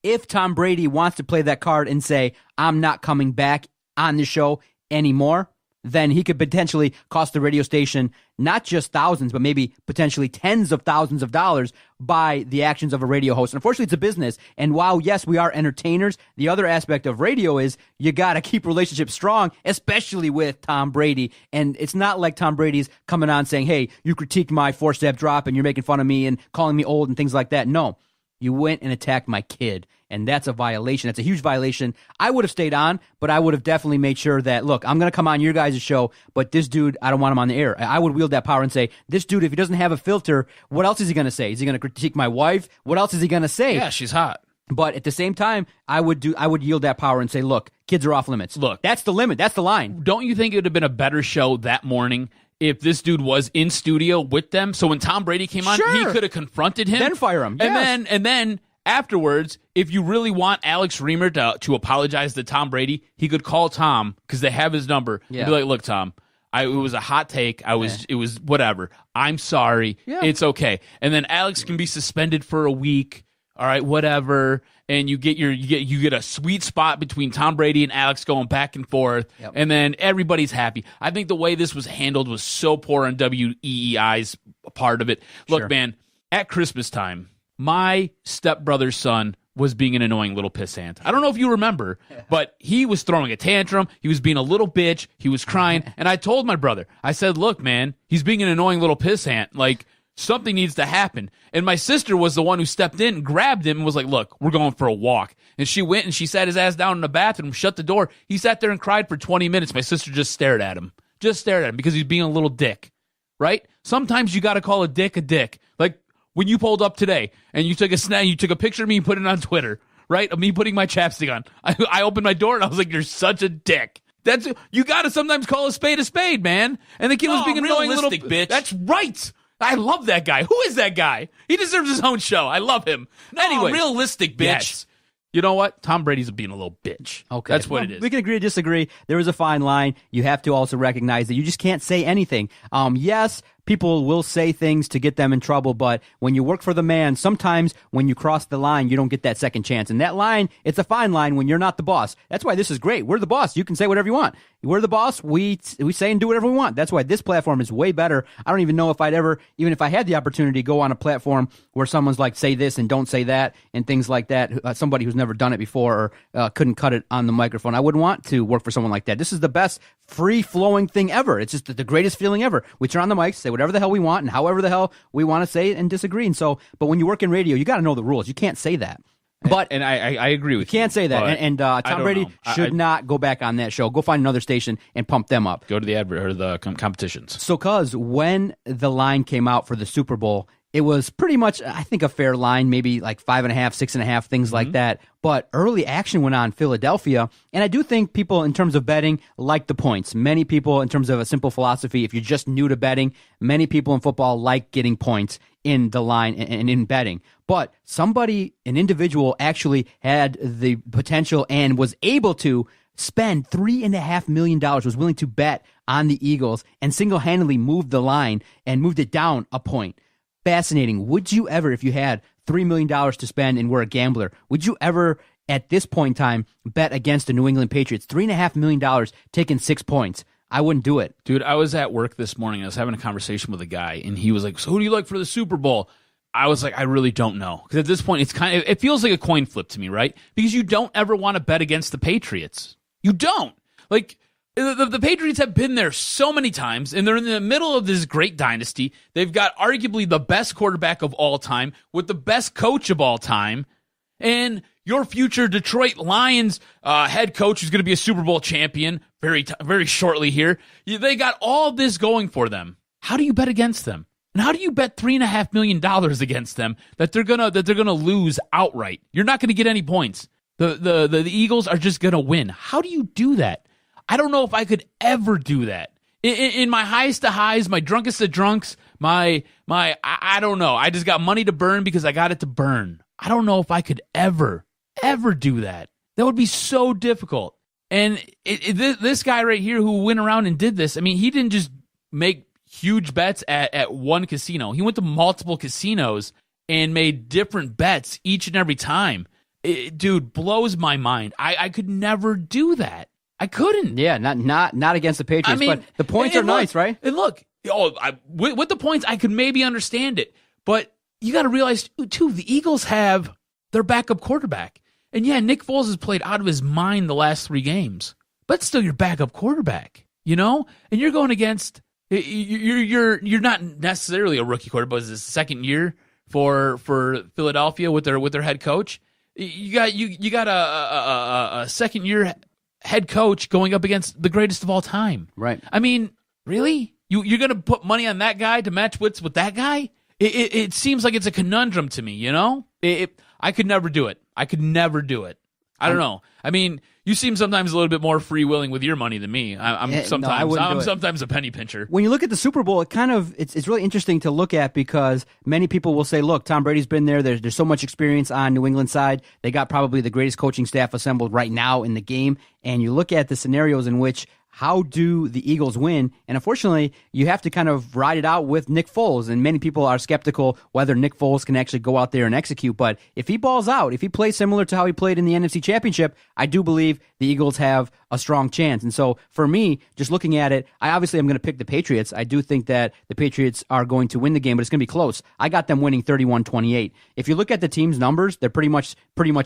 if Tom Brady wants to play that card and say, I'm not coming back on the show anymore, then he could potentially cost the radio station not just thousands, but maybe potentially tens of thousands of dollars by the actions of a radio host. Unfortunately, it's a business. And while, yes, we are entertainers, the other aspect of radio is you got to keep relationships strong, especially with Tom Brady. And it's not like Tom Brady's coming on saying, hey, you critiqued my 4-step drop and you're making fun of me and calling me old and things like that. No, you went and attacked my kid. And that's a violation. That's a huge violation. I would have stayed on, but I would have definitely made sure that, look, I'm going to come on your guys' show, but this dude, I don't want him on the air. I would wield that power and say, this dude, if he doesn't have a filter, what else is he going to say? Is he going to critique my wife? What else is he going to say? Yeah, she's hot. But at the same time, I would yield that power and say, look, kids are off limits. Look. That's the limit. That's the line. Don't you think it would have been a better show that morning if this dude was in studio with them? So when Tom Brady came on, Sure. he could have confronted him. Then fire him. Yes. And then afterwards, if you really want Alex Reamer to apologize to Tom Brady, he could call Tom, because they have his number, and be like, look, Tom, it was a hot take. It was whatever. I'm sorry. Yeah. It's okay. And then Alex can be suspended for a week. All right, whatever. And you get a sweet spot between Tom Brady and Alex going back and forth, and then everybody's happy. I think the way this was handled was so poor on WEEI's part of it. Look, man, at Christmas time, my stepbrother's son was being an annoying little pissant. I don't know if you remember, but he was throwing a tantrum. He was being a little bitch. He was crying. And I told my brother, I said, look, man, he's being an annoying little pissant. Like, something needs to happen. And my sister was the one who stepped in and grabbed him and was like, look, we're going for a walk. And she went and she sat his ass down in the bathroom, shut the door. He sat there and cried for 20 minutes. My sister just stared at him. Because he's being a little dick. Right? Sometimes you got to call a dick. Like, when you pulled up today and you took a picture of me and put it on Twitter, right? Of me putting my chapstick on. I opened my door and I was like, you're such a dick. You got to sometimes call a spade, man. And the kid was being an annoying little bitch. That's right. I love that guy. Who is that guy? He deserves his own show. I love him. No, anyway, realistic bitch. Yes. You know what? Tom Brady's being a little bitch. Okay. That's what it is. We can agree to disagree. There is a fine line. You have to also recognize that you just can't say anything. Yes, people will say things to get them in trouble, but when you work for the man, sometimes when you cross the line, you don't get that second chance. And that line, it's a fine line when you're not the boss. That's why this is great. We're the boss. You can say whatever you want. We're the boss. We say and do whatever we want. That's why this platform is way better. I don't even know if I'd ever, even if I had the opportunity to go on a platform where someone's like, say this and don't say that and things like that, somebody who's never done it before or couldn't cut it on the microphone. I wouldn't want to work for someone like that. This is the best free-flowing thing ever. It's just the greatest feeling ever. We turn on the mics, say whatever the hell we want and however the hell we want to say it and disagree. And so, but when you work in radio, you got to know the rules. You can't say that. But and I agree with you. Can't say that. And Tom Brady should not go back on that show. Go find another station and pump them up. Go to the competitions. So, cuz when the line came out for the Super Bowl, it was pretty much, I think, a fair line, maybe like 5.5, 6.5, things like that. But early action went on Philadelphia. And I do think people, in terms of betting, like the points. Many people, in terms of a simple philosophy, if you're just new to betting, many people in football like getting points in the line and in betting. But somebody, an individual, actually had the potential and was able to spend $3.5 million, was willing to bet on the Eagles and single-handedly moved the line and moved it down a point. Fascinating. Would you ever, if you had $3 million to spend and were a gambler, would you ever, at this point in time, bet against the New England Patriots? $3.5 million taking 6 points. I wouldn't do it. Dude, I was at work this morning. I was having a conversation with a guy, and he was like, so who do you like for the Super Bowl? I was like, I really don't know. Because at this point, it feels like a coin flip to me, right? Because you don't ever want to bet against the Patriots. You don't. Like, the Patriots have been there so many times, and they're in the middle of this great dynasty. They've got arguably the best quarterback of all time with the best coach of all time. And your future Detroit Lions head coach is going to be a Super Bowl champion very shortly here. They got all this going for them. How do you bet against them? And how do you bet $3.5 million against them that they're gonna lose outright? You're not going to get any points. The Eagles are just going to win. How do you do that? I don't know if I could ever do that. In my highest of highs, my drunkest of drunks, I don't know. I just got money to burn because I got it to burn. I don't know if I could ever do that. That would be so difficult. And this guy right here who went around and did this, I mean, he didn't just make huge bets at one casino. He went to multiple casinos and made different bets each and every time. Dude, blows my mind. I could never do that. I couldn't. Yeah, not against the Patriots, but the points are nice, right? And look, with the points, I could maybe understand it. But you got to realize, too, the Eagles have their backup quarterback. And yeah, Nick Foles has played out of his mind the last 3 games. But still your backup quarterback, you know? And you're going against, you're not necessarily a rookie quarterback, but it's his second year for Philadelphia with their head coach. You got a second year head coach going up against the greatest of all time. Right. I mean, really? You're going to put money on that guy to match wits with that guy? It seems like it's a conundrum to me, you know? I could never do it. I could never do it. I don't know. I mean, you seem sometimes a little bit more freewheeling with your money than me. I'm sometimes a penny pincher. When you look at the Super Bowl, it's really interesting to look at because many people will say, look, Tom Brady's been there. There's so much experience on New England side. They got probably the greatest coaching staff assembled right now in the game. And you look at the scenarios in which how do the Eagles win? And unfortunately, you have to kind of ride it out with Nick Foles. And many people are skeptical whether Nick Foles can actually go out there and execute. But if he balls out, if he plays similar to how he played in the NFC Championship, I do believe the Eagles have a strong chance. And so for me, just looking at it, I obviously am going to pick the Patriots. I do think that the Patriots are going to win the game, but it's going to be close. I got them winning 31-28. If you look at the team's numbers, they're pretty much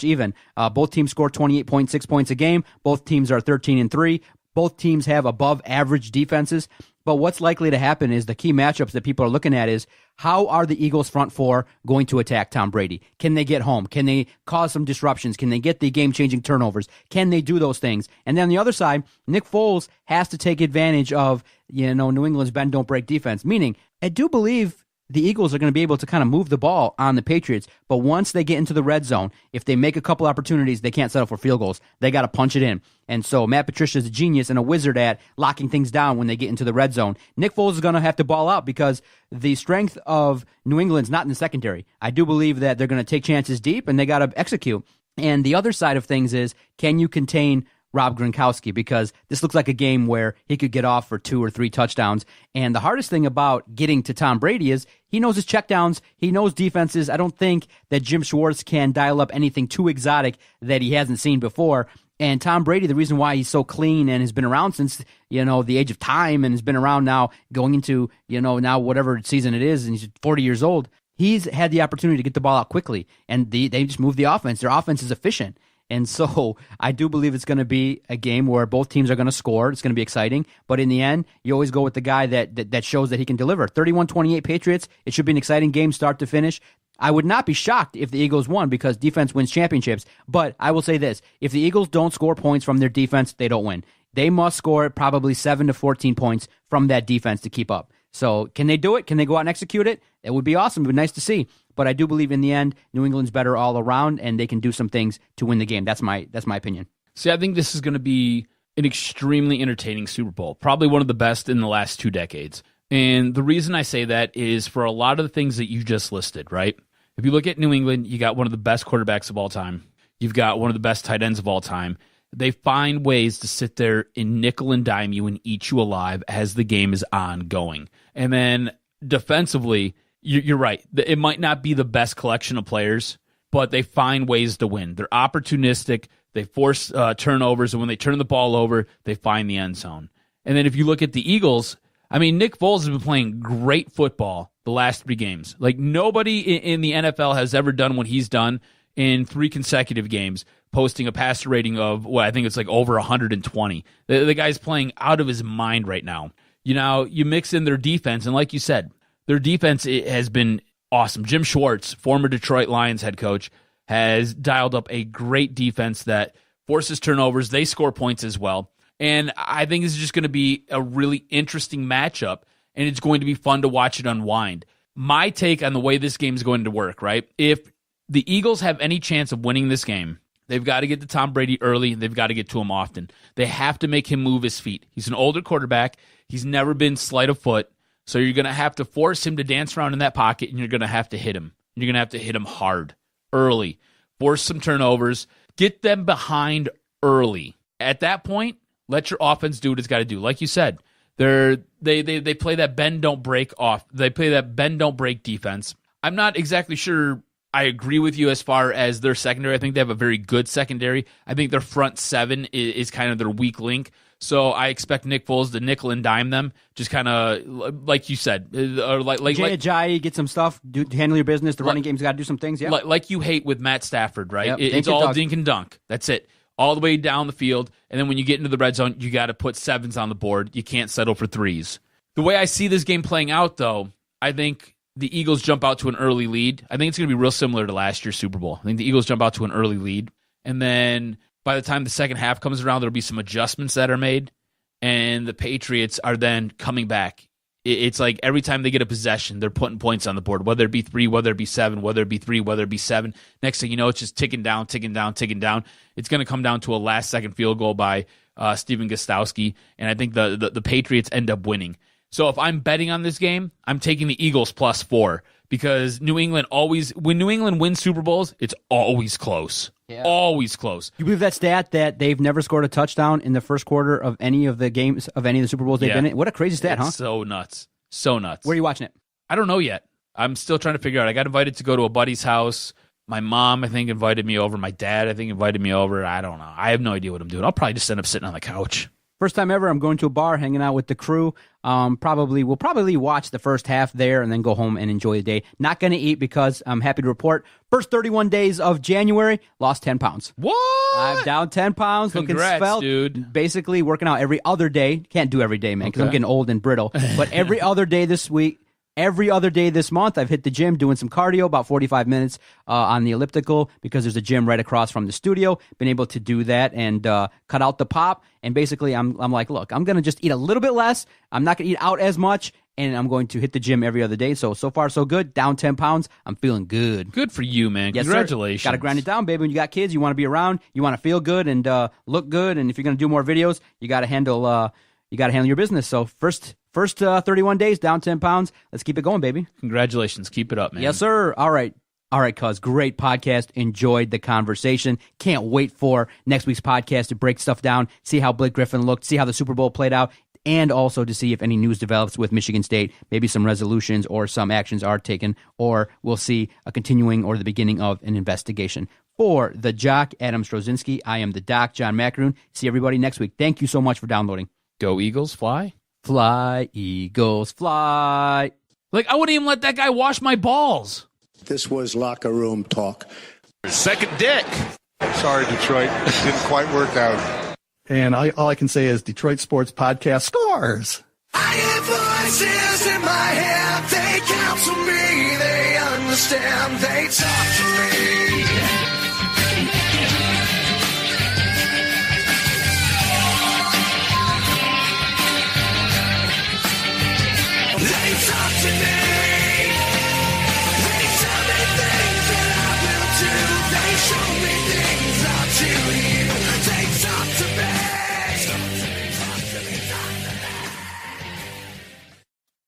even. Both teams score 28.6 points a game. Both teams are 13-3. Both teams have above average defenses. But what's likely to happen is the key matchups that people are looking at is how are the Eagles front four going to attack Tom Brady? Can they get home? Can they cause some disruptions? Can they get the game-changing turnovers? Can they do those things? And then on the other side, Nick Foles has to take advantage of, New England's bend, don't break defense. Meaning, I do believe the Eagles are going to be able to kind of move the ball on the Patriots, but once they get into the red zone, if they make a couple opportunities, they can't settle for field goals. They got to punch it in. And so Matt Patricia is a genius and a wizard at locking things down when they get into the red zone. Nick Foles is going to have to ball out because the strength of New England's not in the secondary. I do believe that they're going to take chances deep, and they got to execute. And the other side of things is, can you contain Rob Gronkowski, because this looks like a game where he could get off for 2 or 3 touchdowns. And the hardest thing about getting to Tom Brady is he knows his checkdowns, he knows defenses. I don't think that Jim Schwartz can dial up anything too exotic that he hasn't seen before. And Tom Brady, the reason why he's so clean and has been around since, the age of time and has been around now going into, now whatever season it is, and he's 40 years old, he's had the opportunity to get the ball out quickly. And they just move the offense. Their offense is efficient. And so I do believe it's going to be a game where both teams are going to score. It's going to be exciting. But in the end, you always go with the guy that shows that he can deliver. 31-28 Patriots. It should be an exciting game start to finish. I would not be shocked if the Eagles won because defense wins championships. But I will say this. If the Eagles don't score points from their defense, they don't win. They must score probably 7 to 14 points from that defense to keep up. So can they do it? Can they go out and execute it? It would be awesome. It would be nice to see. But I do believe in the end, New England's better all around, and they can do some things to win the game. That's my opinion. See, I think this is going to be an extremely entertaining Super Bowl, probably one of the best in the last 2 decades. And the reason I say that is for a lot of the things that you just listed, right? If you look at New England, you got one of the best quarterbacks of all time. You've got one of the best tight ends of all time. They find ways to sit there and nickel and dime you and eat you alive as the game is ongoing. And then defensively, you're right. It might not be the best collection of players, but they find ways to win. They're opportunistic. They force turnovers, and when they turn the ball over, they find the end zone. And then if you look at the Eagles, I mean, Nick Foles has been playing great football the last 3 games. Like, nobody in the NFL has ever done what he's done in 3 consecutive games, posting a passer rating of, I think it's like over 120. The guy's playing out of his mind right now. You mix in their defense, and like you said, their defense has been awesome. Jim Schwartz, former Detroit Lions head coach, has dialed up a great defense that forces turnovers. They score points as well. And I think this is just going to be a really interesting matchup, and it's going to be fun to watch it unwind. My take on the way this game is going to work, right? If the Eagles have any chance of winning this game, they've got to get to Tom Brady early. They've got to get to him often. They have to make him move his feet. He's an older quarterback. He's never been slight of foot. So you're going to have to force him to dance around in that pocket, and you're going to have to hit him. You're going to have to hit him hard, early. Force some turnovers. Get them behind early. At that point, let your offense do what it's got to do. Like you said, they play that bend don't break off. They play that bend don't break defense. I'm not exactly sure I agree with you as far as their secondary. I think they have a very good secondary. I think their front seven is kind of their weak link. So I expect Nick Foles to nickel and dime them, just kind of like you said, or like Jay Ajayi, get some stuff, handle your business. The running game's got to do some things. Yeah, like you hate with Matt Stafford, right? Yep. It's all dink and dunk. That's it, all the way down the field. And then when you get into the red zone, you got to put sevens on the board. You can't settle for threes. The way I see this game playing out, though, I think the Eagles jump out to an early lead. I think it's going to be real similar to last year's Super Bowl. I think the Eagles jump out to an early lead, and then by the time the second half comes around, there'll be some adjustments that are made, and the Patriots are then coming back. It's like every time they get a possession, they're putting points on the board, whether it be 3, whether it be 7, whether it be 3, whether it be 7. Next thing you know, it's just ticking down, ticking down, ticking down. It's going to come down to a last-second field goal by Steven Gostkowski, and I think the Patriots end up winning. So if I'm betting on this game, I'm taking the Eagles +4 because when New England wins Super Bowls, it's always close. Yeah. Always close. You believe that stat that they've never scored a touchdown in the first quarter of any of the games of any of the Super Bowls they've been in? What a crazy stat, huh? So nuts. So nuts. Where are you watching it? I don't know yet. I'm still trying to figure out. I got invited to go to a buddy's house. My mom, I think, invited me over. My dad, I think, invited me over. I don't know. I have no idea what I'm doing. I'll probably just end up sitting on the couch. First time ever, I'm going to a bar, hanging out with the crew. We'll probably watch the first half there and then go home and enjoy the day. Not going to eat because I'm happy to report, first 31 days of January, lost 10 pounds. What? I'm down 10 pounds, Congrats, looking svelte. Dude. Basically working out every other day. Can't do every day, man, because I'm getting old and brittle. But every other day this week. Every other day this month, I've hit the gym doing some cardio, about 45 minutes on the elliptical because there's a gym right across from the studio. Been able to do that and cut out the pop. And basically, I'm like, look, I'm going to just eat a little bit less. I'm not going to eat out as much, and I'm going to hit the gym every other day. So far, so good. Down 10 pounds. I'm feeling good. Good for you, man. Yes, congratulations. Got to grind it down, baby. When you got kids, you want to be around. You want to feel good and look good. And if you're going to do more videos, you got to handle your business. So First 31 days, down 10 pounds. Let's keep it going, baby. Congratulations. Keep it up, man. Yes, sir. All right, cuz. Great podcast. Enjoyed the conversation. Can't wait for next week's podcast to break stuff down, see how Blake Griffin looked, see how the Super Bowl played out, and also to see if any news develops with Michigan State. Maybe some resolutions or some actions are taken, or we'll see a continuing or the beginning of an investigation. For the Jock, Adam Strozinski, I am the Doc, John Macaroon. See everybody next week. Thank you so much for downloading. Go Eagles, fly. Fly, Eagles, fly. Like, I wouldn't even let that guy wash my balls. This was locker room talk. Second dick. Sorry, Detroit. Didn't quite work out. And all I can say is Detroit Sports Podcast scores. I hear voices in my head. They counsel me. They understand. They talk to me. They talk to me.